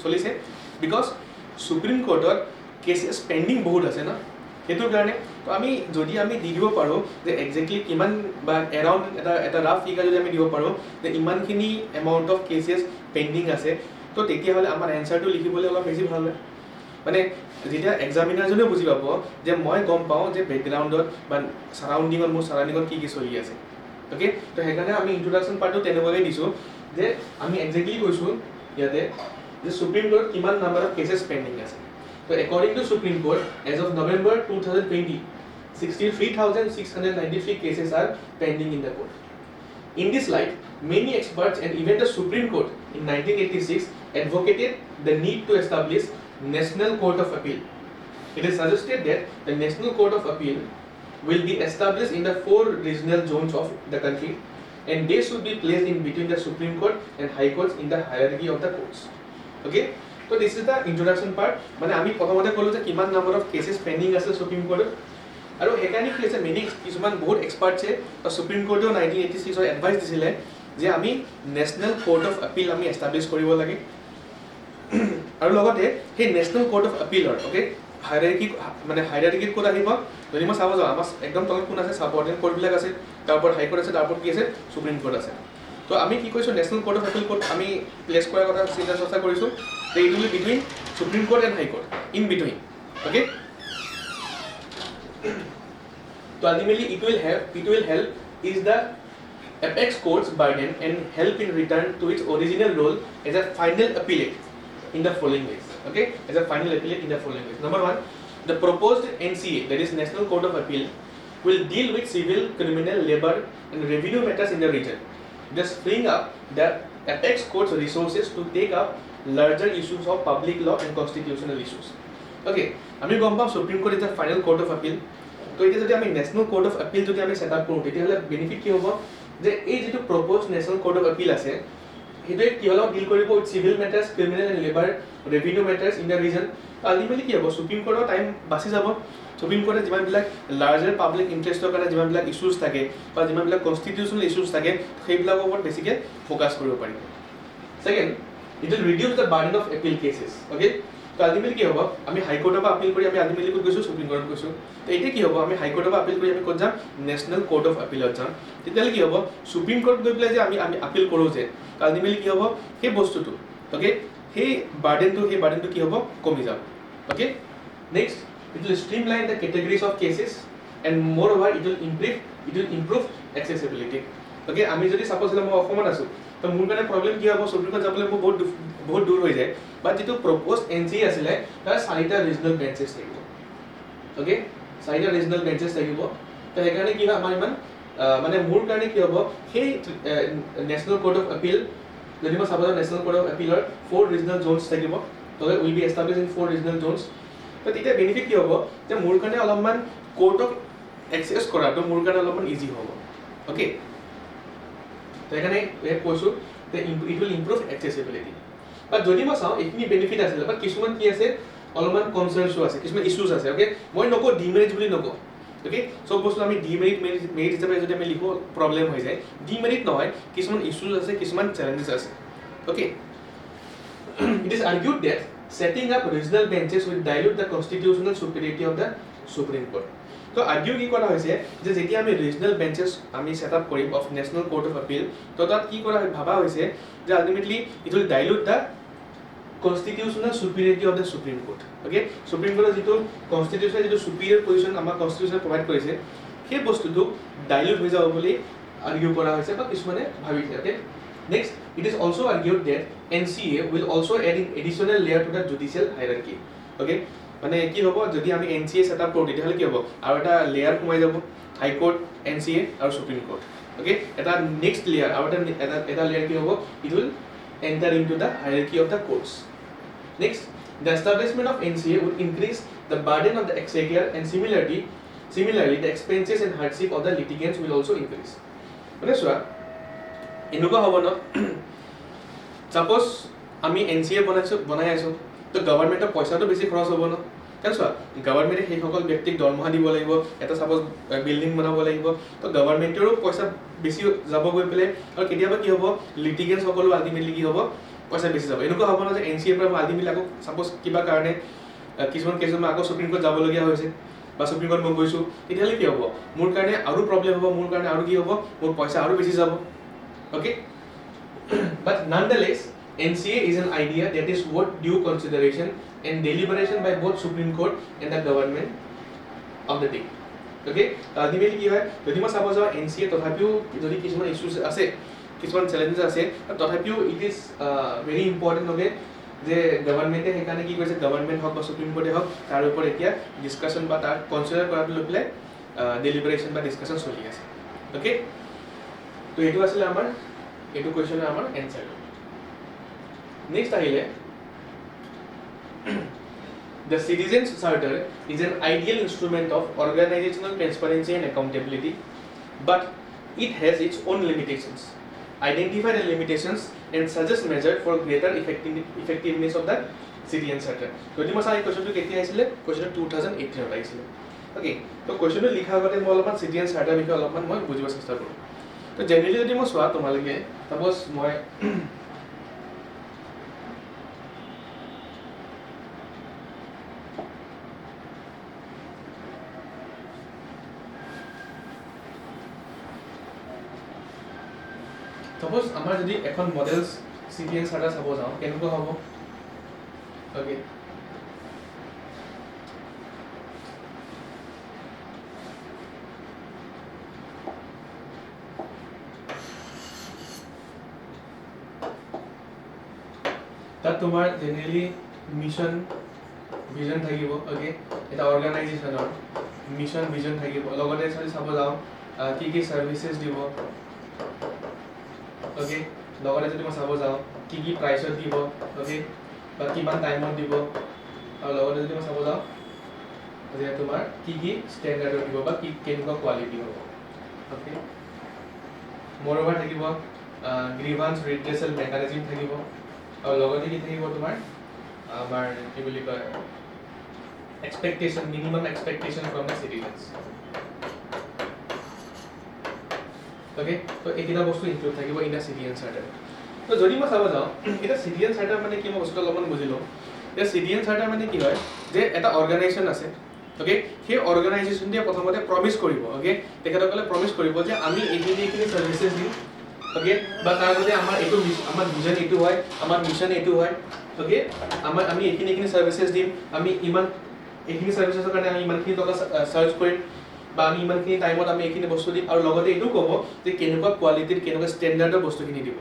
চলিছে বিকজ সুপ্ৰিম কোৰ্টত কেছেছ পেণ্ডিং বহুত আছে ন সেইটোৰ কাৰণে তো আমি যদি আমি দি দিব পাৰোঁ যে একজেক্টলি কিমান বা এৰাউণ্ড এটা ৰাফ ফিগাৰ যদি আমি দিব পাৰোঁ যে ইমানখিনি এমাউণ্ট অফ কেচেছ পেণ্ডিং আছে তো তেতিয়াহ'লে আমাৰ এনচাৰটো লিখিবলৈ অলপ বেছি ভাল হয় মানে যেতিয়া এক্সামিনাৰজনেও বুজি পাব যে মই গম পাওঁ যে বেকগ্ৰাউণ্ডত বা চাৰাউণ্ডিঙত কি চলি আছে অ'কে তো সেইকাৰণে আমি ইন্ট্ৰডাকশ্যন পাৰ্টটো তেনেকুৱাকৈ দিছোঁ যে আমি একজেক্টলি কৈছোঁ ইয়াতে যে সুপ্ৰিম কোৰ্টত কিমান নাম্বাৰ অফ কেচেছ পেণ্ডিং আছে তো according to supreme court as of November 2020 63,693 cases are pending in the court. In this light, many experts and even the Supreme Court in 1986 advocated the need to establish National Court of Appeal. It is suggested that the National Court of Appeal will be established in the 4 regional zones of the country and they should be placed in between the Supreme Court and High Courts in the hierarchy of the courts. Okay? So this is the introduction part. মানে আমি প্ৰথমতে ক'লো যে কিমান number of cases pending আছে supreme কোৰ্টত আৰু সেইকাৰণে কি হৈছে মেনি কিছুমান বহুত এক্সপাৰ্টছে সুপ্ৰিম কোৰ্টেও 1986 এডভাইচ দিছিলে যে আমি নেশ্যনেল কোৰ্ট অফ আপিল আমি এষ্টাব্লিছ কৰিব লাগে আৰু লগতে সেই নেশ্যনেল কোৰ্ট অফ আপিলৰ অ'কে হাইৰাৰ্কিত ক'ত আহিব যদি মই চাব যাওঁ আমাৰ একদম তলত কোন আছে ছাবঅৰ্ডিনেট কোৰ্টবিলাক আছে তাৰ ওপৰত হাই কোৰ্ট আছে তাৰ ওপৰত কি আছে সুপ্ৰিম কোৰ্ট আছে তো আমি কি কৰিছোঁ নেশ্যনেল কোৰ্ট অফ আপিল ক'ত আমি প্লেচ কৰাৰ কথা চিন্তা চৰ্চা কৰিছোঁ যে it will between supreme court and high court in between okay So ultimately it will help is the apex court's burden and help in return to its original role as a final appellate in the following ways. Okay, as a final appellate in the following ways. Number one, the proposed NCA, that is National Court of Appeal, will deal with civil, criminal, labor, and revenue matters in the region, thus freeing up the apex court's resources to take up larger issues of public law and constitutional issues. Okay, আমি গম পাওঁ Supreme Court is the final court of appeal তো এতিয়া যদি আমি national court of আপিল যদি আমি set up কৰোঁ তেতিয়াহ'লে বেনিফিট কি হ'ব যে এই যিটো propose national court of appeal আছে সেইটোৱে কি হ'লেও ডিল কৰিব with civil matters criminal and labour revenue matters in the reason ultimately কি হ'ব সুপ্ৰিম কোৰ্টৰ টাইম বাচি যাব সুপ্ৰিম কোৰ্টে যিমানবিলাক লাৰ্জাৰ পাব্লিক ইণ্টাৰেষ্টৰ কাৰণে যিমানবিলাক ইছ্যুজ থাকে বা যিমানবিলাক কনষ্টিটিউচনেল ইছ্যুজ থাকে সেইবিলাকৰ ওপৰত বেছিকৈ ফ'কাছ কৰিব পাৰিব second it will reduce the burden of appeal cases okay তো আল্টিমেটলি কি হ'ব আমি হাইকোৰ্টৰ পৰা আপিল কৰি আমি আল্টিমেটলি ক'ত গৈছোঁ সুপ্ৰিম কোৰ্টত গৈছোঁ তো এতিয়া কি হ'ব আমি হাইকোৰ্টৰ পৰা আপিল কৰি আমি ক'ত যাম নেশ্যনেল কোৰ্ট অফ আপিলত যাম তেতিয়াহ'লে কি হ'ব সুপ্ৰিম কোৰ্ট গৈ পেলাই যে আমি আপিল কৰোঁ যে আল্টিমেটলি কি হ'ব সেই বস্তুটো অ'কে সেই বাৰ্ডেনটো কি হ'ব কমি যাব okay next it will streamline the categories of cases and moreover it will improve accessibility okay আমি যদি ছাপ'জ মই অসমত আছোঁ তো মোৰ কাৰণে প্ৰব্লেম কি হ'ব সুপ্ৰিম কোৰ্ট যাবলৈ মোৰ বহুত দূৰ হৈ যায় বাট যিটো প্ৰপ'জ NCA আছিলে তাৰ 4টা ৰিজনেল বেঞ্চেছ থাকিব অ'কে 4টা ৰিজনেল বেঞ্চেছ থাকিব তো সেইকাৰণে কি হয় আমাৰ ইমান মানে মোৰ কাৰণে কি হ'ব সেই নেশ্যনেল কোৰ্ট অফ আপিল যদি মই চাব যাওঁ নেশ্যনেল কোৰ্ট অফ আপিলৰ 4 ৰিজনেল জ'নছ থাকিব তো will be establish in 4 regional zones তো তেতিয়া বেনিফিট কি হ'ব যে মোৰ কাৰণে অলপমান কোৰ্টক এক্সেছ কৰাটো মোৰ কাৰণে অলপমান ইজি হ'ব অ'কে তো সেইকাৰণে ইয়াত কৈছোঁ যে ইট উইল ইম্প্ৰুভ এক্সেচিবিলিটি বাট যদি মই চাওঁ এইখিনি বেনিফিট আছিলে বাট কিছুমান কি আছে অলপমান কনচাৰ্ণছো আছে কিছুমান ইছ্যুজ আছে অ'কে মই নকওঁ ডিমেৰিট বুলি নকওঁ অ'কে চব বস্তু আমি মেৰিট হিচাপে যদি আমি লিখোঁ প্ৰব্লেম হৈ যায় ডিমেৰিট নহয় কিছুমান ইছ্যুজ আছে কিছুমান চেলেঞ্জেছ আছে okay it is argued that setting up regional benches will dilute the constitutional superiority of the Supreme Court. তো আৰ্গিউ কি কৰা হৈছে যে যেতিয়া আমি ৰিজনেল বেঞ্চেছ আমি ছেট আপ কৰিম of national court of appeal তো তাত কি কৰা ভাবা হৈছে যে ultimately it will dilute the constitutional superiority of the Supreme Court okay Supreme কোৰ্টৰ যিটো কনষ্টিটিউচনেল যিটো সুপিৰিয়ৰ পজিশ্যন আমাৰ কনষ্টিটিউচনে প্ৰভাইড কৰিছে সেই বস্তুটো ডাইলুট হৈ যাব বুলি আৰ্গিউ কৰা হৈছে বা কিছুমানে ভাবিছে okay next it is also argued that NCA will also add an additional layer to the judicial hierarchy okay মানে কি হ'ব যদি আমি NCA সেট আপ কৰোঁ তেতিয়াহ'লে কি হ'ব আৰু এটা লেয়াৰ সোমাই যাব হাই কোৰ্ট NCA আৰু সুপ্ৰিম কোৰ্ট okay এটা নেক্সট লেয়াৰ আৰু এটা লেয়াৰ কি হ'ব it will enter into the hierarchy of the courts next the establishment of NCA would increase the burden of the exchequer and similarly the expenses and hardship of the litigants will also increase মানে চোৱা এনেকুৱা হ'ব ন suppose আমি NCA বনাই আছোঁ তো গভৰ্ণমেণ্টৰ পইচাটো বেছি খৰচ হ'ব ন কাৰণ চোৱা গভৰ্ণমেণ্টে সেইসকল ব্যক্তিক দৰমহা দিব লাগিব এটা ছাপ'জ বিল্ডিং বনাব লাগিব তো গভৰ্ণমেণ্টৰো পইচা বেছি যাব গৈ পেলাই আৰু কেতিয়াবা কি হ'ব লিটিগেণ্টসকলো আল্টিমেটলি কি হ'ব পইচা বেছি যাব এনেকুৱা হ'ব ন যে NCA পৰা মই আল্টিমেটলি আকৌ ছাপ'জ কিবা কাৰণে কিছুমান কেছত মই আকৌ সুপ্ৰিম কোৰ্ট যাবলগীয়া হৈছে বা সুপ্ৰিম কোৰ্ট মই গৈছোঁ তেতিয়াহ'লে কি হ'ব মোৰ কাৰণে আৰু প্ৰব্লেম হ'ব মোৰ কাৰণে আৰু কি হ'ব মোৰ পইচা আৰু বেছি যাব okay but nonetheless NCA is an idea that is worth due consideration and deliberation by both Supreme Court and the government of the day okay ultimately কি হয় যদি মই চাব যাওঁ NCA তথাপিও যদি কিছুমান ইস্যুজ আছে কিছুমান চেলেঞ্জেছ আছে তথাপিও ইট ইজ ভেৰি ইম্পৰ্টেণ্ট হবে যে গভৰ্ণমেণ্টে সেইকাৰণে কি কৰিছে গভৰ্ণমেণ্ট হওক বা সুপ্ৰিম কোৰ্টে হওক তাৰ ওপৰত এতিয়া ডিছকাশ্যন বা তাৰ কনচিডাৰ কৰাটো লৈ পেলাই ডেলিবাৰেশ্যন বা ডিছকাশ্যন চলি আছে অ'কে তো এইটো আছিলে আমাৰ এইটো কুৱেশ্যনৰ আমাৰ এনচাৰ নেক্সট আহিলে The Citizens Charter is an ideal instrument of organizational transparency and accountability, but it has its own limitations. Identify the limitations and suggest measures for greater effectiveness of the Citizen Charter. যদি মই চাই কোৱেশ্যনটো কেতিয়া আহিছিলে কোৱেশ্যনটো 2018 ত আহিছিলে okay তো কোৱেশ্যনটো লিখা আগতে মই অলপমান Citizen Charter বিষয়ে অলপমান মই বুজিব চেষ্টা কৰোঁ তো জেনেৰেলি যদি মই চোৱা তোমালোকে সাপোজ মই Suppose আমাৰ যদি এখন মডেলস Citizen Charter চাব যাওঁ কেনেকুৱা হ'ব ওকে তাত তোমাৰ জেনেৰেলি মিশন ভিজন থাকিব ওকে এটা অৰ্গানাইজেশ্যনৰ মিশন ভিজন থাকিব লগতে যদি চাব যাওঁ কি কি সাৰ্ভিসেস দিব ওকে লগতে যদি মই চাব যাওঁ কি কি প্ৰাইচত দিব ওকে বা কিমান টাইমত দিব আৰু লগতে যদি মই চাব যাওঁ যে তোমাৰ কি কি ষ্টেণ্ডাৰ্ডত দিব বা কি কেনেকুৱা কোৱালিটি হ'ব ওকে মোৰভাৰ থাকিব গ্ৰিভান্স ৰিড্ৰেছাল মেকানিজম থাকিব আৰু লগতে কি থাকিব তোমাৰ আমাৰ কি বুলি কয় expectation minimum expectation from the citizens okay তো এইকেইটা বস্তু ইনক্লুড থাকিব ইন দ্য Citizen Charter তো যদি মই চাব যাওঁ এটা Citizen Charter মানে কি মই বস্তুটো অলপমান বুজিলোঁ এতিয়া Citizen Charter মানে কি হয় যে এটা অৰ্গানাইজেশ্যন আছে ওকে সেই অৰ্গানাইজেশ্যনটোৱে প্ৰথমতে প্ৰমিছ কৰিব ওকে তেখেতসকলে প্ৰমিছ কৰিব যে আমি এইখিনি সাৰ্ভিসেস দিম ওকে বা তাৰ মতে আমাৰ এইটো আমাৰ ভিজন এইটো হয় আমাৰ মিশন এইটো হয় ওকে আমি এইখিনি সাৰ্ভিসেস দিম আমি ইমান এইখিনি সাৰ্ভিসেসৰ কাৰণে আমি ইমানখিনি টকা চাৰ্জ কৰিম বা আমি ইমানখিনি টাইমত আমি এইখিনি বস্তু দিম আৰু লগতে এইটো ক'ব যে কেনেকুৱা কোৱালিটিৰ কেনেকুৱা ষ্টেণ্ডাৰ্ডৰ বস্তুখিনি দিব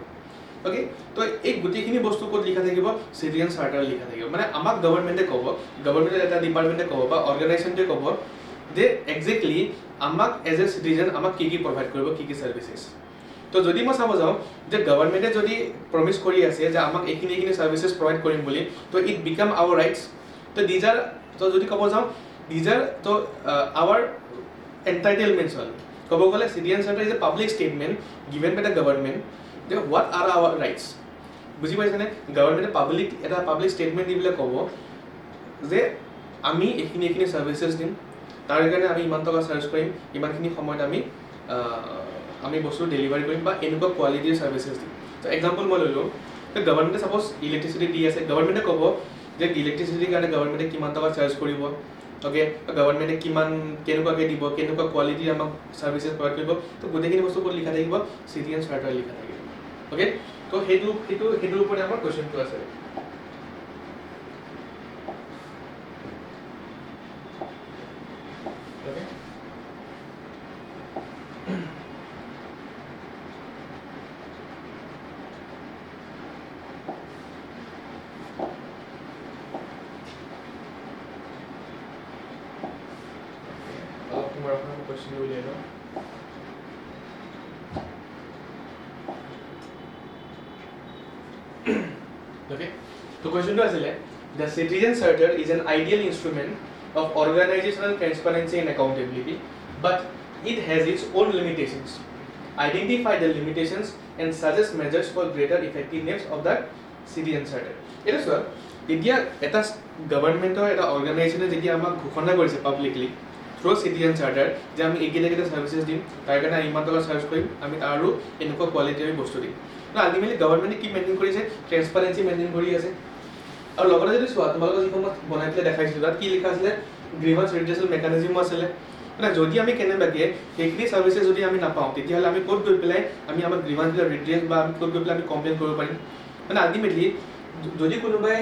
ওকে তো এই গোটেইখিনি বস্তু ক'ত লিখা থাকিব Citizen Charter লিখা থাকিব মানে আমাক গভৰ্ণমেণ্টে ক'ব গভৰ্ণমেণ্টৰ এটা ডিপাৰ্টমেণ্টে ক'ব বা অৰ্গানাইজেশ্যনটোৱে ক'ব যে এক্সেক্টলি আমাক এজ এ চিটিজেন আমাক কি প্ৰভাইড কৰিব কি সাৰ্ভিসেস তো যদি মই চাব যাওঁ যে গভৰ্ণমেণ্টে যদি প্ৰমিছ কৰি আছে যে আমাক এইখিনি সাৰ্ভিসেস প্ৰভাইড কৰিম বুলি তো ইট বিকাম আৱাৰ ৰাইটছ তো দিজ আৰ তো যদি ক'ব যাওঁ দিজ আৰ তো আৱাৰ entitlements all ক'ব গ'লে Citizen Charter is a public statement given by the government যে what are our rights বুজি পাইছানে গভৰ্ণমেণ্টে এটা পাব্লিক ষ্টেটমেণ্ট দি পেলাই ক'ব যে আমি এইখিনি সাৰ্ভিসেস দিম তাৰ কাৰণে আমি ইমান টকা চাৰ্জ কৰিম ইমানখিনি সময়ত আমি বস্তু ডেলিভাৰী কৰিম বা এনেকুৱা কোৱালিটিৰ সাৰ্ভিসেস দিম তো এক্সাম্পল মই ল'লোঁ যে গভৰ্ণমেণ্টে সাপোজ ইলেক্ট্ৰিচিটি দি আছে গভৰ্ণমেণ্টে ক'ব যে ইলেক্ট্ৰিচিটিৰ কাৰণে গভৰ্ণমেণ্টে কিমান টকা চাৰ্জ কৰিব ওকে গভৰ্ণমেণ্টে কিমান কেনেকুৱাকৈ দিব কেনেকুৱা কোৱালিটিৰ আমাক সাৰ্ভিসেস প্ৰভাইড কৰিব তো গোটেইখিনি বস্তু ক'ত লিখা থাকিব Citizen Charter লিখা থাকিব ওকে তো সেইটোৰ ওপৰত আমাৰ কুৱেশ্যনটো আছে ওকে তোমার আপনার কোশ্চেন উলিয়াই নাও okay so question to asile the Citizen Charter is an ideal instrument of organizational transparency and accountability but it has its own limitations identify the limitations and suggest measures for greater effectiveness of the Citizen Charter it is well এতিয়া এটা গভৰ্ণমেণ্টৰ এটা অৰ্গানাইজেশ্যনে যেতিয়া আমাক ঘোষণা কৰিছে publicly through Citizen Charter যে আমি এইকেইটা সাৰ্ভিসেস দিম তাৰ কাৰণে ইমান টকা চাৰ্জ কৰিম আমি আৰু এনেকুৱা কোৱালিটিৰ বস্তু দিম তো আল্টিমেটলি গভৰ্ণমেণ্টে কি মেইনটেইন কৰিছে ট্ৰান্সপাৰেন্সি মেইনটেইন কৰি আছে আৰু লগতে যদি চোৱা তোমালোকৰ যিখন মই বনাই পেলাই দেখাইছিলোঁ তাত কি লিখা আছিলে গ্ৰিভান্স ৰিড্ৰেছল মেকানিজমো আছিলে মানে যদি আমি কেনেবাকৈ সেইখিনি ছাৰ্ভিচেছ যদি আমি নাপাওঁ তেতিয়াহ'লে আমি ক'ত গৈ পেলাই আমি আমাৰ গ্ৰিভান্সবিলাক ৰিড্ৰেছ বা আমি ক'ত গৈ পেলাই আমি কমপ্লেইন কৰিব পাৰিম মানে আল্টিমেটলি যদি কোনোবাই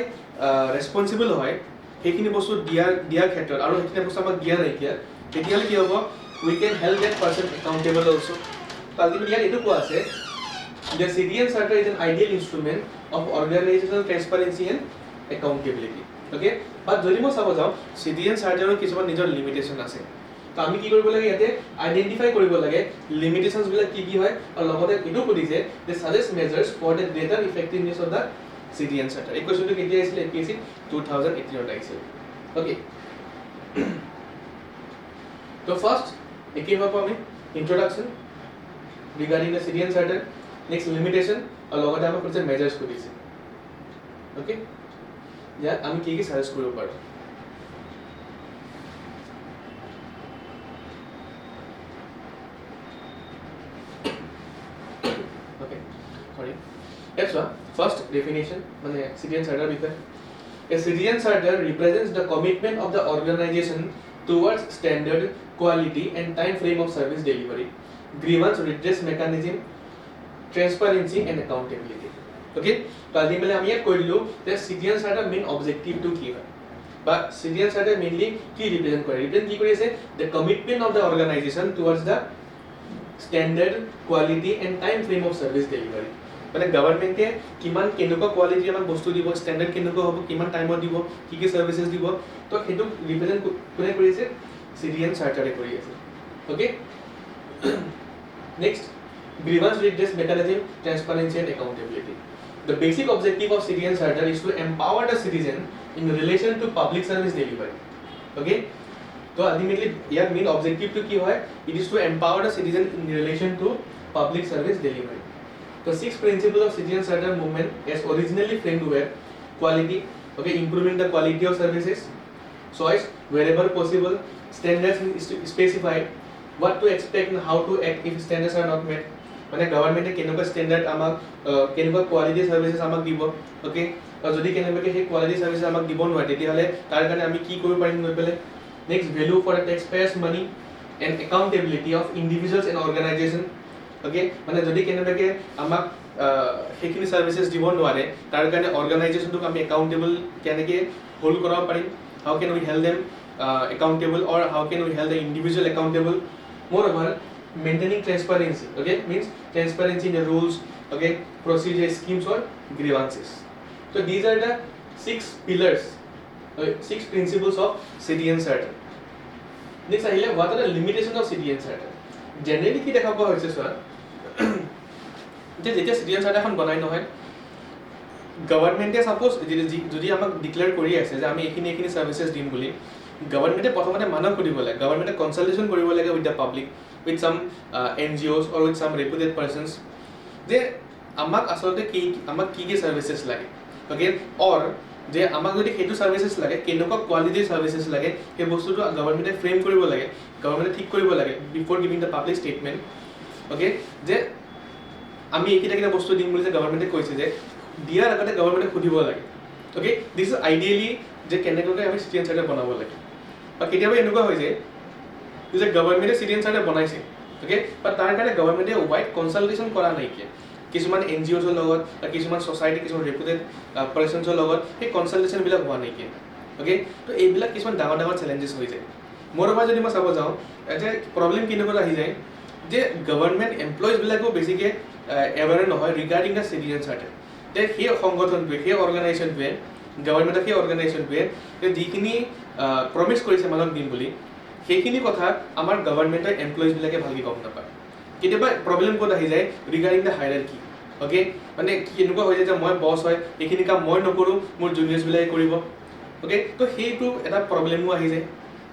ৰেছপনচিবল হয় সেইখিনি বস্তু দিয়াৰ ক্ষেত্ৰত আৰু সেইখিনি বস্তু আমাক দিয়া নাইকিয়া তেতিয়াহ'লে কি হ'ব we can help that person accountable also' ultimately ইয়াত এইটো কোৱা আছে যে CDN charter is an ideal instrument of organizational transparency and accountability okay but যদি মই চাব যাওঁ CDN charter কিছুমান নিজৰ লিমিটেশন আছে তো আমি কি কৰিব লাগে ইয়াতে আইডেন্টিফাই কৰিব লাগে লিমিটেশনস বিলাক কি হয় আৰু লগতে এটো কৰিছে যে suggest measures for the greater effectiveness of the CDN charter এই কোৱেশ্চনটো কেতিয়া আহিছিল APSC 2018 আহিছিল okay তো ফাৰ্স্ট একে হ'ব আমি ইন্ট্ৰোডাকশন regarding the CDN charter next limitation আৰু লগতে আমাৰ কিছু মেজাৰ্স কৰিছে okay ইয়াত আমি কি সাজেষ্ট কৰিব পাৰো That's one. First definition, CDN charter because a CDN charter represents the commitment of the organization towards standard, quality, and time frame of service delivery, grievance redress mechanism, transparency, and accountability. Okay? So ultimately, we have told you that CDN charter main objective to key. But CDN charter mainly key represent the commitment of the organization towards the standard, quality, and time frame of service delivery. মানে গভর্নমেন্টে কিমান কেনেকুৱা quality আমাক বস্তু দিব standard কেনেকুৱা হ'ব কিমান টাইমত দিব কি সাৰ্ভিসেছ দিব তো হেতু ৰিপ্ৰেজেন্ট কোনে কৰিছে CDN চাৰ্টাৰে কৰি আছে okay next grievance redress mechanism transparency and accountability the basic objective of CDN charter is to empower the citizen in relation to public service delivery okay so ultimately your main objective to ki hoy it is to empower the citizen in relation to public service delivery. The 6 principles of CDN charter movement as originally framed were quality, okay, improving the quality of services, choice, wherever possible, standards specified, what to expect and how to act if standards are not met. মানে গভর্নমেন্টে কেনেকুৱা standard আমাক কেনেকুৱা quality সাৰ্ভিসেছ আমাক দিব okay আৰু যদি কেনেবাকৈ সেই কোৱালিটি সাৰ্ভিসেছ আমাক দিব নোৱাৰে তেতিয়াহ'লে তাৰ কাৰণে আমি কি কৰিব পাৰিম গৈ পেলাই next value for the taxpayers money and accountability of individuals and organisation okay মানে যদি কেনেবাকৈ আমাক সেইখিনি সাৰ্ভিসেছ দিব নোৱাৰে তাৰ কাৰণে অৰ্গেনাইজেশ্যনটোক আমি একাউণ্টেবল কেনেকৈ হোল্ড কৰাব পাৰিম how can we help them accountable or how can we help the individual accountable moreover maintaining transparency okay means transparency in the rules okay procedures schemes or grievances so these are the 6 pillars 6 principles of CDN charter next ahile what are the limitations of CDN charter generally ki dekha poa hoise sir je jetia CDN charter এখন বনাই নহয় গভর্নমেন্টে suppose যদি আমাক declare কৰি আছে যে আমি এখিনি সাৰ্ভিসেস দিম বুলি গভৰ্নমেন্টে প্ৰথমতে মানক কৰিব লাগে গভৰ্নমেন্টে কনসালটেশন কৰিব লাগে with the public with some NGOs or with some reputed persons যে আমাক আসলতে কি আমাক কি সার্ভিসেস লাগে ওকে অর যে আমাক যদি হেতু সার্ভিসেস লাগে কেনেকুৱা কোৱালিটিৰ সাৰ্ভিসেস লাগে সেই বস্তুটো গভৰ্নমেন্টে ফ্ৰেম কৰিব লাগে গভৰ্নমেন্টে ঠিক কৰিব লাগে বিফোর গিভিং দা পাব্লিক স্টেটমেন্ট ওকে যে আমি এইকিটা বস্তু দিম বুলি যে গভর্নমেন্টে কৈছে যে দিয়াৰ আগতে গভর্নমেন্টে খুদিব লাগে ওকে দিস ইজ আইডিয়ালি যে কেনেকৈ আমি CDN charter বনাব লাগে বা কেতিয়াবা এনেকুৱা হৈ যায় যে গভৰ্নমেন্টে CDN charter বনাইছে ওকে বাট তাৰ কাৰণে গভৰ্নমেন্টে ওয়াইড কনসালটেশন কৰা নাই কি কিছুমান NGOsৰ লগত বা কিছুমান সোসাইটি কিছুমান ৰেপুটেড পাৰ্সনছৰ লগত এই কনসালটেশন বিলাক হোৱা নাই কি ওকে তো এইবিলাক কিছুমান ডাঙৰ চ্যালেঞ্জেস হৈ যায় মোৰবা যদি মই চাব যাওঁ এটা প্ৰবলেম কেনেকুৱা আহি যায় যে গভৰ্নমেন্ট এমপ্লয়িজ বিলাকো বেছিকে এৱেৰ নহয় ৰিগাৰ্ডিং দা CDN charter তে সেই সংগঠনটোৱে সেই অৰ্গানাইজেশ্যনটোৱে গভৰ্নমেন্টৰ সেই অৰ্গানাইজেশ্যনটোৱে যে যিখিনি প্ৰমিস কৰিছে মানুহক দিম বুলি সেইখিনি কথা আমাৰ গভৰ্নমেন্টৰ এমপ্লয়িজ বিলাকে ভালকৈ গম নাপায় কেতিয়াবা প্ৰবলেম ক'ত আহি যায় ৰিগাৰ্ডিং দা হায়াৰাৰ্কি ওকে মানে কেনেকুৱা হৈ যায় যে মই বছ হয় এইখিনি কাম মই নকৰোঁ মোৰ জুনিয়ৰ্ছ বিলাকে কৰিব ওকে তো সেইটো এটা প্ৰবলেমো আহি যায়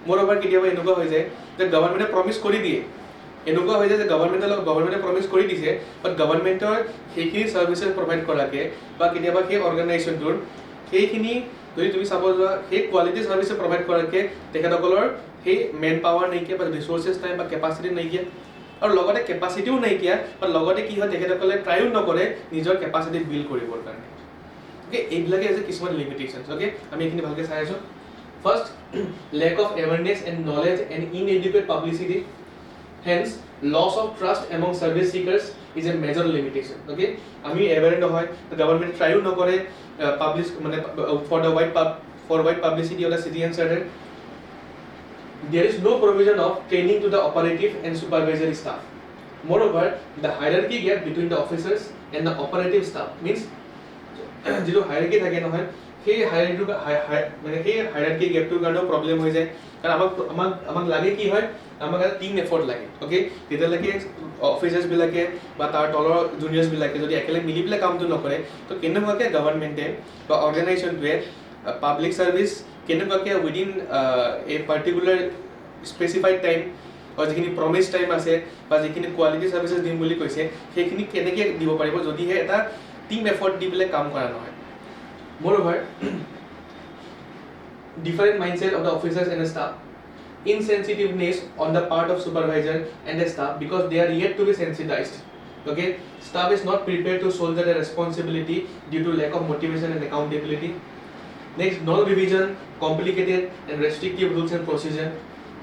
মোৰবা কেতিয়াবা এনেকুৱা হৈ যায় যে গভৰ্নমেন্টে প্ৰমিস কৰি দিয়ে এনেকুৱা হৈ যায় যে গভৰ্নমেন্টে প্ৰমিস কৰি দিছে বাট গভৰ্নমেন্টৰ সেইখিনি সাৰ্ভিসেছ প্ৰভাইড কৰাকে বা কেতিয়াবা সেই অৰ্গানাইজেশ্যনটোৰ সেইখিনি যদি তুমি চাব যোৱা সেই কোৱালিটি সাৰ্ভিস প্ৰভাইড কৰাকে তেখেতসকলৰ সেই মেন পাৱাৰ নাইকিয়া বা ৰিসোৰ্সেছ নাই বা কেপাচিটি নাইকিয়া আৰু লগতে কেপাচিটিও নাইকিয়া বা লগতে কি হয় তেখেতসকলে ট্ৰাইও নকৰে নিজৰ কেপাচিটি বিল্ড কৰিবৰ কাৰণে ওকে এইবিলাকে আছে কিছুমান লিমিটেশনস ওকে আমি এইখিনি ভালকৈ চাই আছো First, lack of awareness and knowledge and inadequate publicity. Hence, loss of trust among service seekers is a major limitation. Okay, আমি aware নহয়, the government try to নকৰে publish মানে for wide publicity of the citizen charter. There is no provision of training to the operative and supervisory staff. Moreover, the hierarchy gap between the officers and the operative staff means যিটো hierarchy থাকে নহয়, সেই hierarchy gapটোৰ কাৰণেও problem হৈ যায়। কাৰণ আমাক লাগে কি হয়, আমাক এটা টিম এফৰ্ট লাগে। অ'কে, তেতিয়ালৈকে অফিচাৰ্ছ বিলাকে বা তাৰ তলৰ জুনিয়ৰ্ছ বিলাকে যদি একেলগে মিলি পেলাই কামটো নকৰে, তো কেনেকুৱাকৈ গভৰ্ণমেণ্টে বা অৰ্গেনাইজেশ্যনটোৱে পাব্লিক ছাৰ্ভিচ কেনেকুৱাকৈ within a particular specified time বা যিখিনি প্ৰমিছ টাইম আছে বা যিখিনি কোৱালিটি ছাৰ্ভিচেছ দিম বুলি কৈছে, সেইখিনি কেনেকৈ দিব পাৰিব যদিহে এটা টিম এফৰ্ট দি পেলাই কাম কৰা নহয়। Moreover, different mindset of the officers and the staff, insensitiveness on the part of supervisor and the staff because they are yet to be sensitized. Okay, staff is not prepared to shoulder their responsibility due to lack of motivation and accountability. Next, non-revision, complicated and restrictive rules and procedure.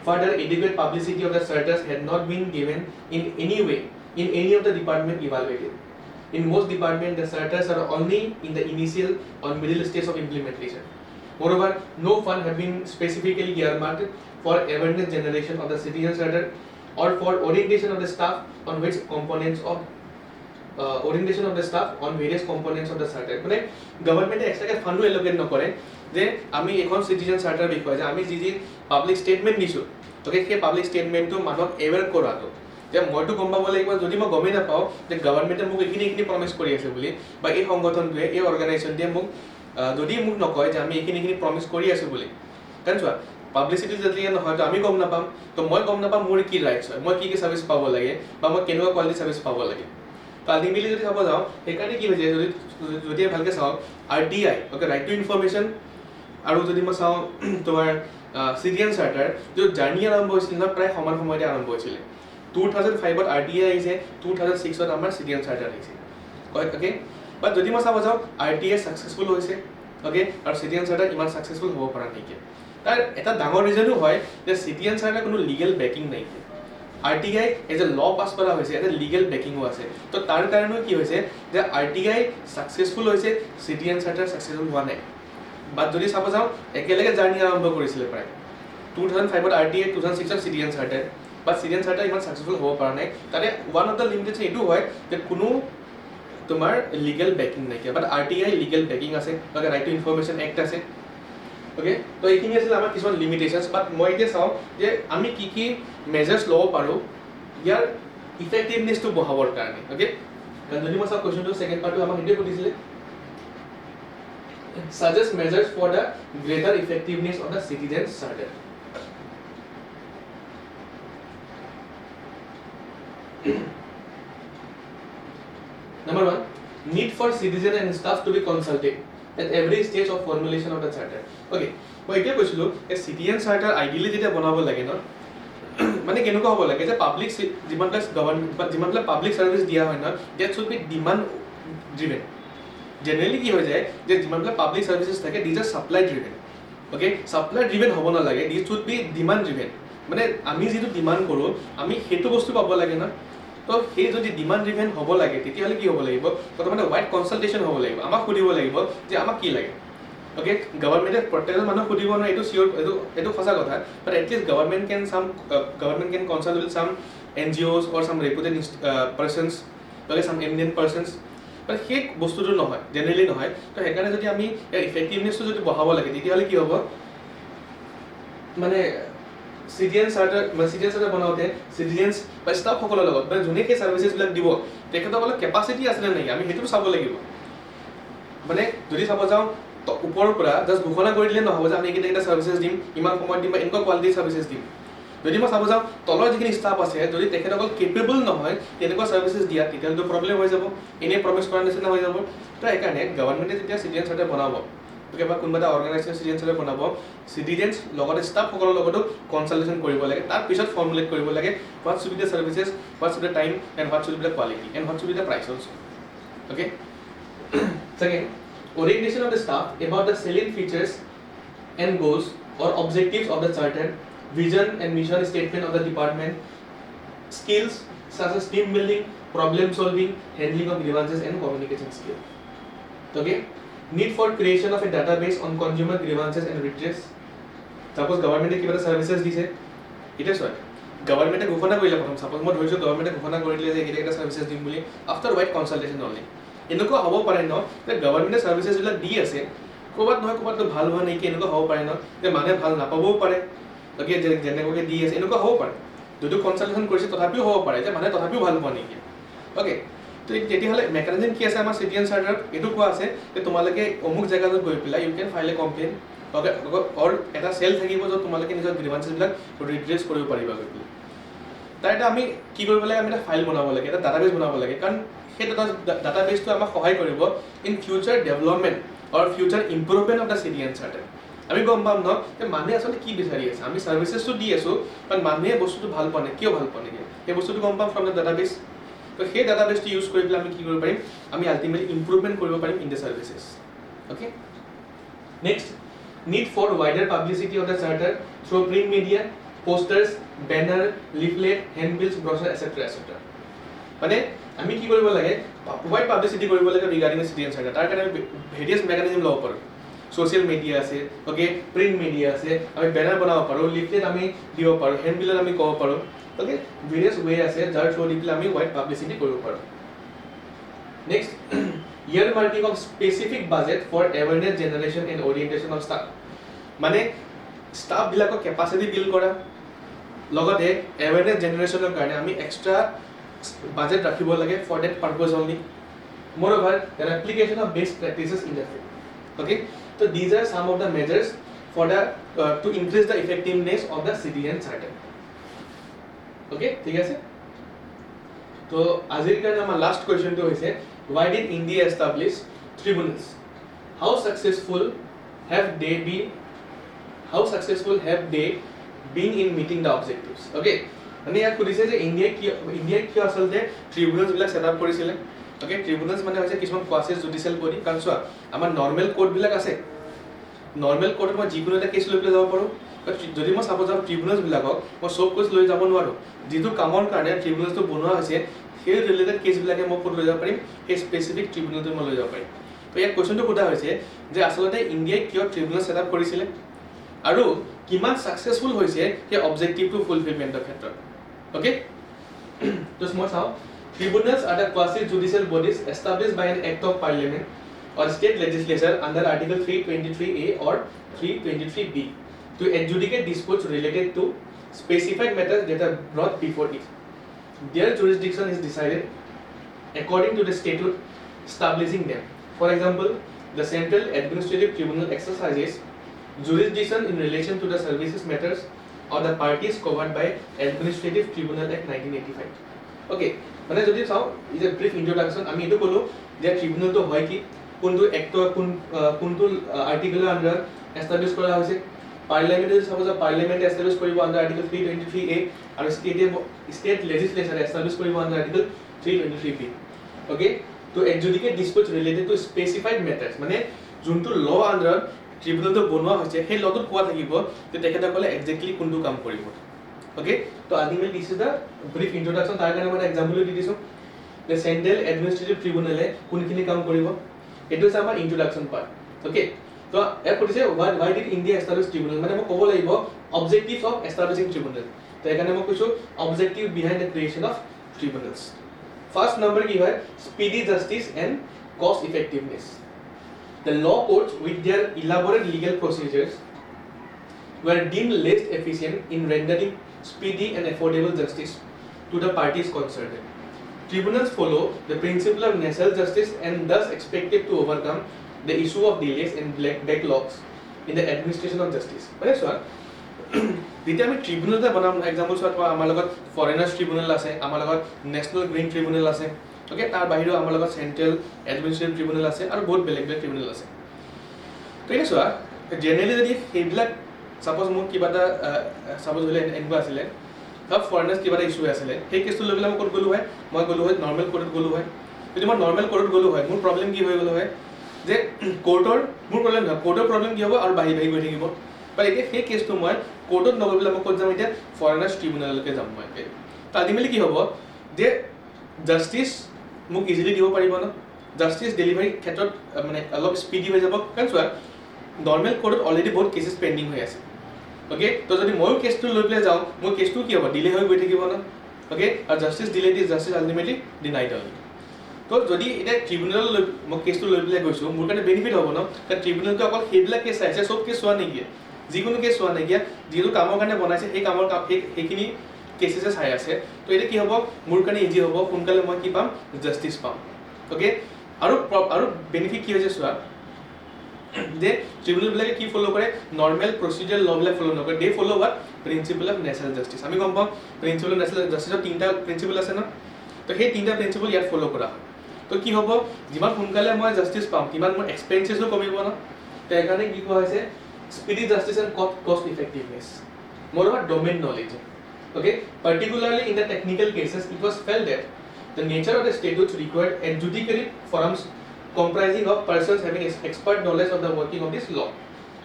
Further, adequate publicity of the charters had not been given in any way in any of the department evaluated. In most departments, the charters are only in the initial or middle stage of implementation. Moreover, no fund have been specifically earmarked for awareness generation of the citizen charter or for orientation of the staff on which components of orientation of the staff on various components of the charter. মানে গভৰ্ণমেণ্টে এক্সট্ৰাকৈ ফাণ্ডো এলোকেট নকৰে যে আমি এখন citizen charter বিষয়ে যে আমি যি পাব্লিক ষ্টেটমেণ্ট দিছোঁ, গতিকে সেই পাব্লিক ষ্টেটমেণ্টটো মানুহক এৱেৰ কৰাটো যে মইতো গম পাব লাগিব, যদি মই গমেই নাপাওঁ যে গভৰ্ণমেণ্টে মোক এইখিনি প্ৰমিছ কৰি আছে বুলি বা এই সংগঠনটোৱে এই অৰ্গেনাইজেশ্যনটোৱে মোক যদি মোক নকয় যে আমি এইখিনি প্ৰমিছ কৰি আছোঁ বুলি, কাৰণ চোৱা পাব্লিচিটি যদি নহয় তো আমি গম নাপাম, তো মই গম নাপাম মোৰ কি ৰাইটছ হয়, মই কি ছাৰ্ভিচ পাব লাগে বা মই কেনেকুৱা কোৱালিটি ছাৰ্ভিচ পাব লাগে। তো আল্টিমেটলি যদি চাব যাওঁ, সেইকাৰণে কি হৈছে যদি ভালকৈ চাওঁ RTI, okay, right to information, আৰু যদি মই চাওঁ তোমাৰ চিটিজেন চাৰ্টাৰ যিটো জাৰ্ণি আৰম্ভ হৈছিল নহয় প্ৰায় সমান সময়তে আৰম্ভ হৈছিলে। 2005ত RTI আহিছে, 2006ত আমাৰ চিটিজেন চাৰ্টাৰ আহিছে। অ'কে, বাট যদি মই চাব যাওঁ RTI ছাকচেছফুল হৈছে, অ'কে, আৰু চিটিজেন চাৰ্টাৰ ইমান ছাকচেছফুল হ'ব পৰা নাইকিয়া। তাৰ এটা ডাঙৰ ৰিজনো হয় যে চিটিজেন চাৰ্টাৰ কোনো লিগেল বেকিং নাইকিয়া। RTI এজ এ ল' পাছ কৰা হৈছে, এটা লিগেল বেকিঙো আছে। তো তাৰ কাৰণেও কি হৈছে যে RTI ছাকচেছফুল হৈছে, চিটিজেন চাৰ্টাৰ ছাকচেছফুল হোৱা নাই। বাট যদি চাব যাওঁ একেলগে জাৰ্ণি আৰম্ভ কৰিছিলে প্ৰায় 2005ত RTI, 2006ত চিটিজেন চাৰ্টাৰ, বাট চিটিজেন চাৰ্টাৰ ইমান ছাকচেছফুল হ'ব পৰা নাই। তাৰে ওৱান অফ দ্য লিমিটেশ্যন এইটো হয় যে কোনো তোমাৰ লিগেল বেকিং নাইকিয়া, বাট RTI লিগেল বেকিং আছে, ৰাইট টু ইনফৰমেশ্যন এক্ট আছে। অ'কে, তো এইখিনি আছিলে আমাৰ কিছুমান লিমিটেশ্যনছ। বাট মই এতিয়া চাওঁ যে আমি কি কি মেজাৰ্ছ ল'ব পাৰোঁ ইয়াৰ ইফেক্টিভনেছটো বঢ়াবৰ কাৰণে। অ'কে, কাৰণ যদি মই চাওঁ কুৱেশ্যনটো ছেকেণ্ড পাৰ্টটো আমাক সেইটোৱে সুধিছিলে, suggest measures for the greater effectiveness of the citizen charter. Number 1, need for citizen and staff to be consulted at every stage of formulation of the charter. Okay, মই এতিয়া কৈছিলোঁ এই চিটিজেন চাৰ্টাৰ আইডিয়েলি যেতিয়া বনাব লাগে ন, মানে কেনেকুৱা হ'ব লাগে যে পাব্লিক যিমানবিলাক গভৰ্ণমেণ্ট বা যিমানবিলাক পাব্লিক ছাৰ্ভিচ দিয়া হয় ন, that should be demand driven. Generally কি হৈ যায় যে যিমানবিলাক পাব্লিক ছাৰ্ভিচেছ থাকে these are supply driven. Okay, supply driven হ'ব নালাগে, these should be demand driven. মানে আমি যিটো ডিমাণ্ড কৰোঁ আমি সেইটো বস্তু পাব লাগে ন। তো সেই যদি ডিমাণ্ড ড্ৰিভেন হ'ব লাগে তেতিয়াহ'লে কি হ'ব লাগিব, প্ৰথমতে ৱাইড কনচালটেশ্যন হ'ব লাগিব, আমাক সুধিব লাগিব যে আমাক কি লাগে। অ'কে, গভৰ্ণমেণ্টে প্ৰত্যেকজন মানুহক সুধিব নহয়, এইটো চিয়'ৰ, এইটো সঁচা কথা, but at least government can consult with some NGOs or some reputed persons, চাম এমিনেণ্ট পাৰ্চনছ, বাট সেই বস্তুটো নহয়, জেনেৰেলি নহয়। তো সেইকাৰণে যদি আমি ইয়াৰ ইফেক্টিভনেছটো যদি বঢ়াব লাগে তেতিয়াহ'লে কি হ'ব, মানে চিটিজেন চাৰ্টাৰ বনাওঁতে চিটিজেনছ বা ষ্টাফসকলৰ লগত মানে যোনে সেই ছাৰ্ভিচেছবিলাক দিব তেখেতসকলৰ কেপাচিটি আছেনে নাই আমি সেইটো চাব লাগিব। মানে যদি চাব যাওঁ ওপৰৰ পৰা জাষ্ট ঘোষণা কৰি দিলে নহ'ব যে আমি এইকেইটা ছাৰ্ভিচেছ দিম, ইমান সময়ত দিম বা এনেকুৱা কোৱালিটিৰ ছাৰ্ভিচেছ দিম। যদি মই চাব যাওঁ তলৰ যিখিনি ষ্টাফ আছে যদি তেখেতসকল কেপেবল নহয় তেনেকুৱা ছাৰ্ভিচেছ দিয়া তেতিয়াহ'লেতো প্ৰব্লেম হৈ যাব, এনেই প্ৰমিছ কৰাৰ নিচিনা হৈ যাব। তো সেইকাৰণে গভৰ্ণমেণ্টে যেতিয়া চিটিজেন চাৰ্টাৰ বনাব, গতিকে বা কোনোবা এটা অৰ্গেনাইজেশ্যন চিটিজেন চাৰ্টাৰ বনাব, চিটিজেনছ লগতে ষ্টাফসকলৰ লগতো কনচালটেশ্যন কৰিব লাগে, তাৰপিছত ফৰ্মুলেট কৰিব লাগে what should be the services, what should the time and what should be the quality and what should be the price also. Okay, second, orientation of the staff about the salient features and goals or objectives of the charter, vision and mission statement of the department, skills such as team building, problem solving, handling of grievances and communication skill. Okay, need for creation of a database on consumer grievances and redress. Suppose government কিবা services দিছে, it is what government ঘোষণা কৰিলে প্ৰথম suppose মই ধৰিছো government ঘোষণা কৰিলে যে এটা services দিম বুলি after wide consultation only. এনেকুৱা হ'ব পাৰে ন যে government services বিলাক দি আছে ক'বাত নহয় ক'বাত তো ভাল হোৱা নাই কি এনেকুৱা হ'ব পাৰে ন যে মানুহে ভাল নাপাবও পাৰে ওকে যেনেকৈ দি আছে এনেকুৱা হ'ব পাৰে যদি কনসালটেশন কৰিছে তথাপিও হ'ব পাৰে যে মানুহে তথাপিও ভাল পোৱা নাই কি ওকে তো তেতিয়াহ'লে মেকানিজম কি আছে আমাৰ সিটিজেন চাৰ্টাৰত এইটো কোৱা আছে যে তোমালোকে অমুক জেগাত গৈ পেলাই ইউ কেন ফাইল এ কমপ্লেইন ওকে অৰ এটা সেল থাকিব যে তোমালোকে নিজৰ গ্ৰিভান্সেছ বিলাক ৰিড্ৰেছ কৰিব পাৰিবা গৈ পেলাই তাৰ এটা আমি কি কৰিব লাগে আমি এটা ফাইল বনাব লাগে এটা ডাটাবেছ বনাব লাগে কাৰণ সেই ডাটাবেছটো আমাক সহায় কৰিব in future development or future improvement of the citizen charter আমি গম পাম ন যে মানুহে আসলে কি বিচাৰি আছে আমি সাৰ্ভিসেছটো দি আছো বাট মানুহে বস্তুটো ভাল পোৱা নাই কিয় ভাল পোৱা নাই এই বস্তুটো গম পাম ফ্ৰম দ্য ডাটাবেছ তো সেই ডাটাবেছটো ইউজ কৰি পেলাই আমি কি কৰিব পাৰিম আমি আলটিমেটলি ইম্প্ৰুভমেণ্ট কৰিব পাৰিম in the services okay next need for wider publicity of the charter through print media, posters, banner, leaflet, handbills, brochure, etc. etc. মানে আমি কি কৰিব লাগে ওয়াইড পাবলিসিটি কৰিব লাগে ৰিগাৰ্ডিং দ্য সিটিজেন চাৰ্টাৰ তাৰ কাৰণে আমি ভেৰিয়াছ মেকানিজম ল'ব পাৰোঁ সোশ্যাল মিডিয়া আছে ওকে প্ৰিন্ট মিডিয়া আছে আমি ব্যানাৰ বনাব পাৰোঁ লিফলেট আমি দিব পাৰোঁ হ্যান্ডবিলত আমি ক'ব পাৰোঁ ওকে ভেৰিয়াছ ৱে আছে যাৰ থ্ৰু দি পেলাই আমি ওয়াইড পাবলিসিটি কৰিব পাৰোঁ next year marking of specific budget for awareness generation and orientation of staff মানে staff বিলাকৰ capacity build কৰা লগতে awareness generationৰ কাৰণে আমি extra budget ৰাখিব লাগে for that purpose only moreover the application of best practices in the field okay so these are some of the measures for the to increase the effectiveness of the citizen charter okay ঠিক আছে তো আজিৰ কাৰণে আমাৰ last কোৱেশ্চনটো হৈছে why did India establish tribunals how successful have they been in meeting the objectives okay মানে ইয়াক কৈছে যে ইন্ডিয়া কি আসলতে ট্ৰিবিউনালস বিলাক সেট আপ কৰিছিল ওকে ট্ৰিবিউনালস মানে হৈছে কিছুমান কোয়াসিছ জুডিশিয়াল বডি কাৰণ চোৱা আমাৰ নৰ্মেল কোড বিলাক আছে নৰ্মেল কোডত মই যিকোনো এটা কেছ লৈ পেলাই যাব পাৰোঁ যদি মই চাব যাওঁ ট্ৰিবিউনালস বিলাকক মই সব কেছ লৈ যাব নোৱাৰোঁ যিটো কামৰ কাৰণে ট্ৰিবিউনালসটো বনোৱা হৈছে সেই ৰিলেটেড কেছ বিলাকে মই ক'ত লৈ যাব পাৰিম সেই স্পেচিফিক ট্ৰিবিউনালটো মই লৈ যাব পাৰিম তো ইয়াত কোৱেশ্চনটো সোধা হৈছে যে আসলতে ইণ্ডিয়াই কিয় ট্ৰিবিউনাল সেট আপ কৰিছিলে আৰু কিমান সাকসেসফুল হৈছে সেই অবজেক্টিভটো ফুলফিলমেন্টৰ ক্ষেত্ৰত ওকে তো মই চাওঁ tribunals are the quasi judicial bodies established by an act of parliament or state legislature under article 323A or 323B to adjudicate disputes related to specified matters that are brought before it. Their jurisdiction is decided according to the statute establishing them. For example, the Central Administrative Tribunal exercises jurisdiction in relation to the services matters or the parties covered by Administrative Tribunal Act 1985. Okay, মানে যদি চাওঁ is a brief introduction আমি এটো কলো যে ট্রিবিউনালটো হয় কি কোনটো এক্ট কোনটো আৰ্টিকেলৰ আন্ডাৰ এস্টাবলিশ কৰা হৈছে পাৰ্লিয়ামেন্টে সাপোজ পাৰ্লিয়ামেন্টে এস্টাবলিশ কৰিব আন্ডাৰ আৰ্টিকেল 323A আৰু স্টেট লেজিসলেচাৰ এস্টাবলিশ কৰিব under article 323B okay to adjudicate disputes related to specified matters মানে যোনটো ল আন্ডাৰ ট্ৰিবিউনালটো বনোৱা হৈছে সেই লটোত কোৱা থাকিব যে তেখেতসকলে এক্স্যাক্টলি কোনটো কাম কৰিব okay so ultimately this is the brief introduction tar karone moi example di disu the Central Administrative Tribunal e kunkhini kam koribo etu is our introduction part okay so er kodise why did India establish tribunal mane moi kobo laibo objectives of establishing tribunal to ekane moi koisu objective behind the creation of tribunals first number ki hoy speedy justice and cost effectiveness the law courts with their elaborate legal procedures were deemed less efficient in rendering speedy and affordable justice to the parties concerned. Tribunals follow the principle of natural justice and thus expected to overcome the issue of delays and backlogs in the administration of justice. Right, sir? যেতিয়া আমি ট্ৰিবিউনাল এটা বনাম example চোৱা আমাৰ লগত foreigners ট্ৰিবিউনাল আছে আমাৰ লগত নেশ্যনেল গ্ৰীণ ট্ৰিবিউনাল আছে ওকে তাৰ বাহিৰেও আমাৰ লগত চেণ্ট্ৰেল এডমিনিষ্ট্ৰেটিভ ট্ৰিবিউনাল আছে আৰু বহুত বেলেগ বেলেগ ট্ৰিবিউনাল আছে তো এতিয়া চোৱা জেনেৰেলি যদি সেইবিলাক সাপোজ মোক কিবা এটা সাপোজ হলে এনেকুৱা আছিলে সব ফৰেনাৰ্ছ কিবা এটা ইস্যু আছিলে সেই কেছটো লৈ পেলাই মই ক'ত গ'লো হয় মই গ'লো হয় নৰ্মেল কোৰ্টত গ'লো হয় যদি মই নৰ্মেল কোৰ্টত গ'লো হয় মোৰ প্ৰব্লেম কি হৈ গ'ল হয় যে কোৰ্টৰ মোৰ প্ৰব্লেম নহয় কোৰ্টৰ প্ৰব্লেম কি হ'ব আৰু বাঢ়ি বাঢ়ি গৈ থাকিব বাট এতিয়া সেই কেছটো মই কোৰ্টত নগৈ পেলাই মই ক'ত যাম এতিয়া ফৰেনাৰ্ছ ট্ৰিব্যুনেললৈকে যাম মই এতিয়া তো আল্টিমেটলি কি হ'ব যে জাষ্টিচ মোক ইজিলি দিব পাৰিব ন জাষ্টিচ ডেলিভাৰী ক্ষেত্ৰত মানে অলপ স্পীডি হৈ যাব কাৰণ চোৱা নৰ্মেল কোৰ্টত অলৰেডি বহুত কেছেছ পেণ্ডিং হৈ আছে অ'কে তো যদি ময়ো কেছটো লৈ পেলাই যাওঁ মোৰ কেছটো কি হ'ব ডিলে হৈ গৈ থাকিব ন অ'কে আৰু জাষ্টিচ ডিলে দি জাষ্টিচ আল্টিমেটলি ডিনাইড হ'ল তো যদি এতিয়া ট্ৰিব্যুনেল লৈ মই কেছটো লৈ পেলাই গৈছোঁ মোৰ কাৰণে বেনিফিট হ'ব ন কাৰণ ট্ৰিব্যুনেলটো অকল সেইবিলাক কেছ চাইছে চব কেছ চোৱা নাইকিয়া যিকোনো কেছ চোৱা নাইকিয়া যিটো কামৰ কাৰণে বনাইছে সেই কামৰ সেইখিনি কেছেছে চাই আছে তো এতিয়া কি হ'ব মোৰ কাৰণে ইজি হ'ব সোনকালে মই কি পাম জাষ্টিচ পাম অ'কে আৰু বেনিফিট কি হৈছে চোৱা যে ট্ৰিব্যুনেলবিলাকে কি ফ'ল' কৰে নৰ্মেল প্ৰচিডিউৰ ল'বিলাক ফ'ল' নকৰে they follow' what principle of natural justice আমি গম পাওঁ প্ৰিন্সিপল অফ নেচাৰেল জাষ্টিচৰ 3টা প্ৰিন্সিপল আছে ন তো সেই 3টা প্ৰিন্সিপল ইয়াত ফ'ল' কৰা হয় তো কি হ'ব যিমান সোনকালে মই জাষ্টিচ পাম সিমান মোৰ এক্সপেঞ্চেছো কমিব ন তো সেইকাৰণে কি কোৱা হৈছে স্পীডি জাষ্টিচ এণ্ড কষ্ট ইফেক্টিভনেছ মোৰ হয় domain knowledge okay particularly in the technical cases it was felt that the nature of the statutes required adjudicatory forums comprising of persons having expert knowledge of the working of this law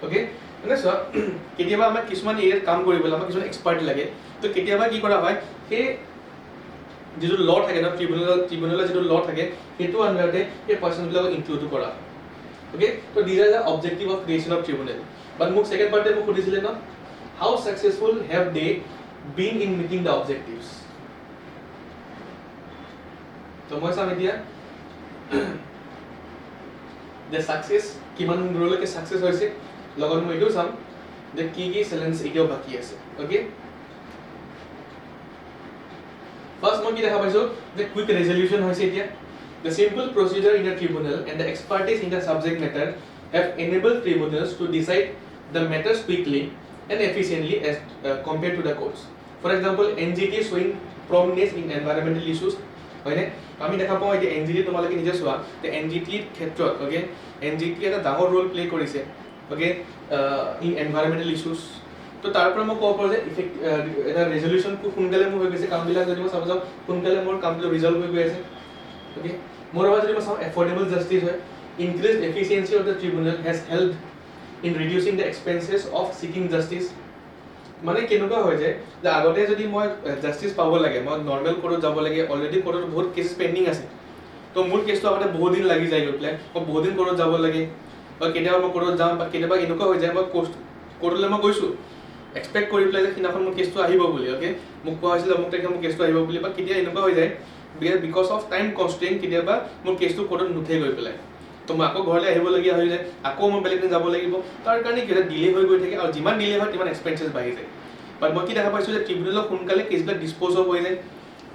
okay মানে so কেতিয়াবা আমাক কিছুমান এৰিয়াত কাম কৰিবলৈ আমাক কিছুমান expert লাগে তো কেতিয়াবা কি কৰা হয় সেই যিটো ল থাকে না ট্ৰিব্যুনেলৰ যিটো ল থাকে সেইটো আন্ডাৰতে সেই পাৰ্চনবিলাকক ইনক্লুড কৰা হয় ওকে তো these are the objective of creation of tribunal but মোক সেকেন্ড পাৰ্টে মোক সুধিছিলে ন how successful have they been in meeting the objectives তো মই চাম এতিয়া the success কিমান দূৰলৈকে সাকসেস হৈছে লগত মই এইটো চাম যে কি চ্যালেঞ্জ এতিয়াও বাকি আছে ওকে ফার্স্ট মই কি দেখা পাইছো যে কুইক রেজলিউশন হৈছে এতিয়া the simple procedure in a tribunal and the expertise in the subject matter have enabled tribunals to decide the matters quickly and efficiently as compared to the courts. For example, NGT showing prominence in environmental issues. হয়নে আমি দেখা পাওঁ এতিয়া NGT তোমালোকে নিজে চোৱা যে NGT ক্ষেত্ৰত ওকে NGT এটা ডাঙৰ ৰোল প্লে কৰিছে ওকে ইন এনভাইৰনমেন্টাল ইস্যুস তো তাৰ পৰা মই ক'ব পাৰোঁ যে এটা ৰেজলিউশন খুব সোনকালে মোৰ হৈ গৈছে কামবিলাক যদি মই চাব যাওঁ সোনকালে মোৰ কামবিলাক ৰিজল্ভ হৈ গৈ আছে ওকে মোৰ লগত যদি মই চাওঁ এফৰ্ডেবল জাষ্টিচ হয় increased efficiency of the tribunal has helped in reducing the expenses of seeking justice মানে কেনেকুৱা হৈ যায় যে আগতে যদি মই জাষ্টিচ পাব লাগে মই নৰ্মেল কোৰ্টত যাব লাগে অলৰেডি কোৰ্টত বহুত কেছ পেণ্ডিং আছে তো মোৰ কেছটো আগতে বহুত দিন লাগি যায় গৈ পেলাই মই বহুত দিন কোৰ্টত যাব লাগে বা কেতিয়াবা মই কোৰ্টত যাম বা কেতিয়াবা এনেকুৱা হৈ যায় মই কোৰ্টলৈ মই গৈছোঁ এক্সপেক্ট কৰি পেলাই যে সিদিনাখন মোৰ কেছটো আহিব বুলি অ'কে মোক কোৱা হৈছিলে মোক তাৰিখে মোৰ কেছটো আহিব বুলি বা কেতিয়া এনেকুৱা হৈ যায় বিকজ অফ টাইম কনষ্ট্ৰেইন কেতিয়াবা মোৰ কেছটো কোৰ্টত নুঠে গৈ পেলাই তো মই আকৌ ঘৰলৈ আহিবলগীয়া হৈ যায় আকৌ মই বেলেগ দিন যাব লাগিব তাৰ কাৰণে কি হয় ডিলে হৈ গৈ থাকে আৰু যিমান ডিলে হয় সিমান এক্সপেঞ্চেছ বাঢ়ি যায় বাট মই কি দেখা পাইছোঁ যে ট্ৰিব্যুনেলত সোনকালে কেছবিলাক ডিছপ'জ অফ হৈ যায়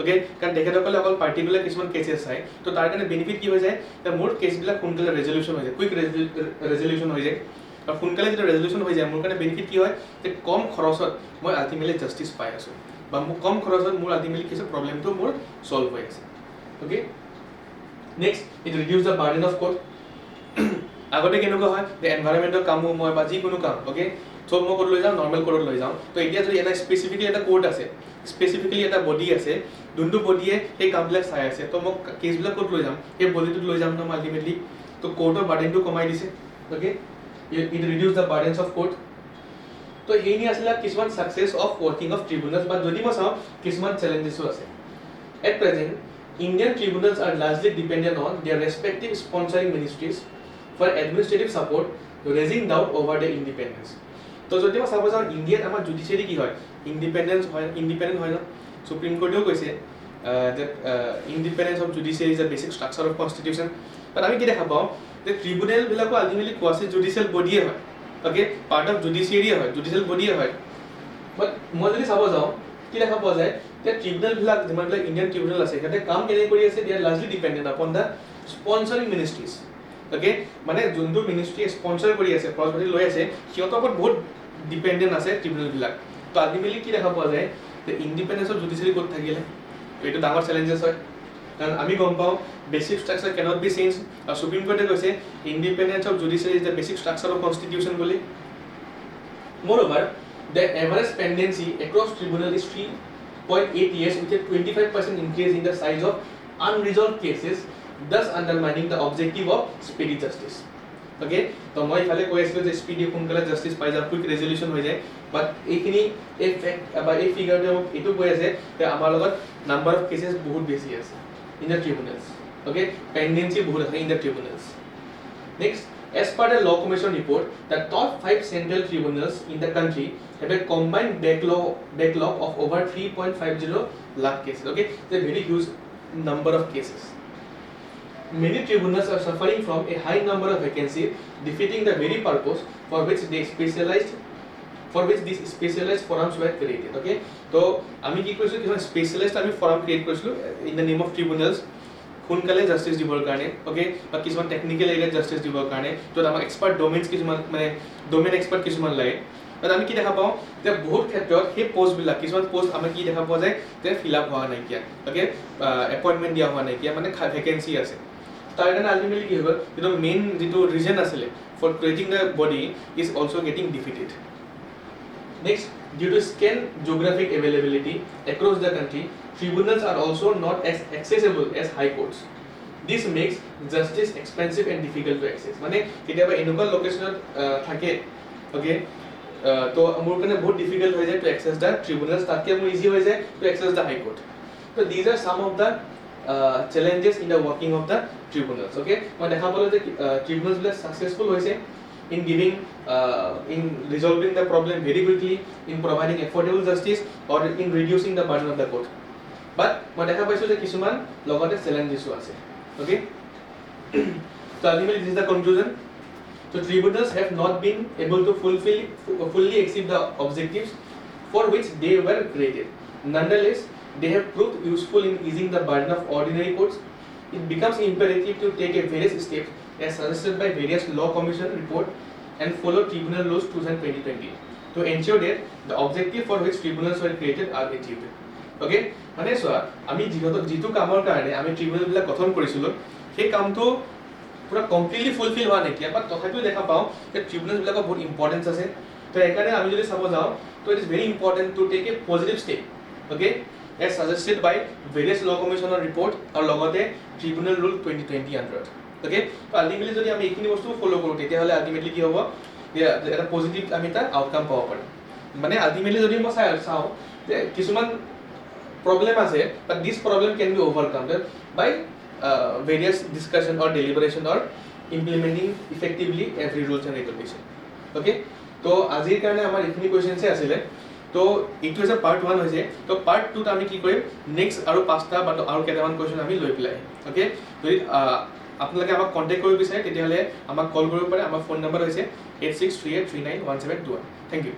অ'কে কাৰণ তেখেতসকলে অকল পাৰ্টিকুলাৰ কিছুমান কেছেছ চায় তো তাৰ কাৰণে বেনিফিট কি হৈ যায় যে মোৰ কেছবিলাক সোনকালে ৰেজলিউশ্যন হৈ যায় কুইক ৰেজলিউশ্যন হৈ যায় আৰু সোনকালে যেতিয়া ৰেজলিউশ্যন হৈ যায় মোৰ কাৰণে বেনিফিট কি হয় যে কম খৰচত মই আল্টিমেটলি জাষ্টিচ পাই আছোঁ বা মোৰ কম খৰচত মোৰ আল্টিমেটলি কিছু প্ৰব্লেমটো মোৰ ছল্ভ হৈ আছে okay next it reduce the burden of court আগতে কেনেকুৱা হয় যে এনভাইৰনমেণ্টৰ কামো মই বা যিকোনো কাম অ'কে চব মই ক'ত লৈ যাওঁ নৰ্মেল কোৰ্টত লৈ যাওঁ তো এতিয়া যদি এটা স্পেচিফিকেলি এটা কোৰ্ট আছে স্পেচিফিকেলি এটা বডি আছে যোনটো বডিয়ে সেই কামবিলাক চাই আছে তো মোক কেছবিলাক ক'ত লৈ যাম সেই বডিটোত লৈ যাম ন মই আল্টিমেটলি তো কোৰ্টৰ বাৰ্ডেনটো কমাই দিছে okay it reduce the burdens of court তো এইখিনি আছিলে কিছুমান success of working of tribunals বা যদি মই চাওঁ কিছুমান চেলেঞ্জেছো আছে at present Indian tribunals are largely dependent on their respective sponsoring ministries for administrative support raising doubt over their independence তো যদি মই চাব যাওঁ ইণ্ডিয়াত আমাৰ জুডিচিয়াৰী কি হয় ইণ্ডিপেণ্ডেণ্ট হয় ন সুপ্ৰিম কোৰ্টেও কৈছে যে independence of judiciary is a basic structure of constitution but আমি কি দেখা পাওঁ যে ট্ৰিব্যুনেলবিলাকো আল্টিমেটলি কোৱাচি জুডিচিয়েল বডিয়ে হয় অ'কে পাৰ্ট অফ জুডিচিয়াৰীয়ে হয় জুডিচিয়েল বডিয়ে হয় বাট মই যদি চাব যাওঁ কি দেখা পোৱা যায় যে ট্ৰিব্যুনেলবিলাক যিমানবিলাক ইণ্ডিয়ান ট্ৰিব্যুনেল আছে সিহঁতে কাম কেনেকৈ কৰি আছে they are largely dependent upon the sponsoring ministries okay মানে যোনটো মিনিষ্ট্ৰীয়ে স্পনচাৰ কৰি আছে প্ৰজেক্ট লৈ আছে সিহঁতৰ ওপৰত বহুত ডিপেণ্ডেণ্ট আছে ট্ৰিব্যুনেলবিলাক তো আল্টিমেটলি কি দেখা পোৱা যায় যে ইণ্ডিপেণ্ডেন্স অফ জুডিচিয়াৰী ক'ত থাকিলে তো এইটো ডাঙৰ চেলেঞ্জেছ হয় কাৰণ আমি গম পাওঁ basic structure cannot be change আৰু সুপ্ৰিম কোৰ্টে কৈছে independence of judiciary is the basic structure of constitution বুলি moreover the average pendency across tribunal is 3.8 years with a 25% increase in the size of unresolved cases thus undermining the objective of speedy justice okay তো মই ইফালে কৈ আছিলোঁ যে speedy সোনকালে justice পাই যায় কুইক ৰেজলিউশ্যন হৈ যায় বাট এইখিনি এই ফেক্ট বা এই ফিগাৰটোৱে মোক এইটো কৈ আছে যে আমাৰ লগত নাম্বাৰ অফ কেছেছ বহুত বেছি আছে in the tribunals okay pendency বহুত আছে in the tribunals next as per the law commission report the top 5 central tribunals in the country have a combined backlog of over 3.50 lakh cases okay it's a very huge number of cases. Many tribunals are suffering from a high number of vacancies, defeating the very purpose for which these specialized forums were created. Okay, so আমি কি কৰিছো কিছুমান specialised আমি forum create কৰিছো in the name of ট্ৰিবুনেলছ সোনকালে justice দিবৰ কাৰণে okay বা কিছুমান টেকনিকেল এৰিয়াত জাষ্টিছ দিবৰ কাৰণে য'ত আমাক এক্সপাৰ্ট ডমেইনছ কিছুমান মানে ডমেইন এক্সপাৰ্ট কিছুমান লাগে বাট আমি কি দেখা পাওঁ যে বহুত ক্ষেত্ৰত সেই পষ্টবিলাক কিছুমান পষ্ট আমি কি দেখা পোৱা যায় যে ফিল আপ হোৱা নাইকিয়া ওকে এপইণ্টমেণ্ট দিয়া হোৱা নাইকিয়া মানে ভেকেঞ্চি আছে তাৰ কাৰণে আল্টিমেটলি কি হৈ গ'ল কিন্তু মেইন যিটো ৰিজন আছিলে for creating the body is also' getting defeated Next, due to scant geographic availability across the country, tribunals are also not as accessible as high courts. This makes justice expensive and difficult to access. মানে কেতিয়াবা এনেকুৱা লোকেশনত থাকে okay তো মোৰ কাৰণে বহুত difficult হৈ যায় to access the tribunals তাতকে মোৰ ইজি হৈ যায় to access the high court. So these are some of the challenges in the working of the tribunals. Okay, মই দেখা পালো যে tribunals বিলাক successful হৈছে in giving in resolving the problem very quickly, in providing affordable justice or in reducing the burden of the court. But মই দেখা পাইছো যে কিছুমান লগতে challenges আছে okay so ultimately this is the conclusion. So tribunals have not been able to fully achieve the objectives for which they were created. Nonetheless, they have proved useful in easing the burden of ordinary courts. It becomes imperative to take a various steps as suggested by various law commission report and follow tribunal laws 2020 to ensure that the objective for which tribunals were created are achieved. Okay, মানে চোৱা আমি যিটো কামৰ কাৰণে আমি tribunal বিলাক গঠন কৰিছিলো সেই কামটো পুৰা কমপ্লিটলি ফুলফিল হোৱা নাইকিয়া বাট তথাপিও দেখা পাওঁ যে ট্ৰিবুনেল বিলাকৰ বহুত ইম্পৰ্টেঞ্চ আছে তো সেইকাৰণে আমি যদি চাব যাওঁ তো it is very important to take a positive step okay as suggested by various law commissioner report আৰু লগতে tribunal rule 2020 আণ্ডাৰত okay তো আল্টিমেটলি যদি আমি এইখিনি বস্তু ফলো কৰোঁ তেতিয়াহ'লে আল্টিমেটলি কি হ'ব যে এটা পজিটিভ আমি এটা আউটকাম পাব পাৰিম মানে আল্টিমেটলি যদি মই চাওঁ যে কিছুমান problem আছে but this problem can be overcome by various discussion or deliberation or implementing effectively every rules and regulation okay তো আজিৰ কাৰণে আমাৰ এইখিনি কোৱেশ্চনছে আছিলে তো এইটো হৈছে পাৰ্ট 1 হৈছে তো পাৰ্ট 2 ত আমি কি কৰিম নেক্সট আৰু পাঁচটা বা আৰু কেইটামান কোৱেশ্চন আমি লৈ পেলাই ওকে যদি আপোনালোকে আমাক কন্টেক্ট কৰিব বিচাৰে তেতিয়াহ'লে আমাক কল কৰিব পাৰে আমাৰ ফোন নম্বৰ হৈছে 8638391721 থ্যাংক ইউ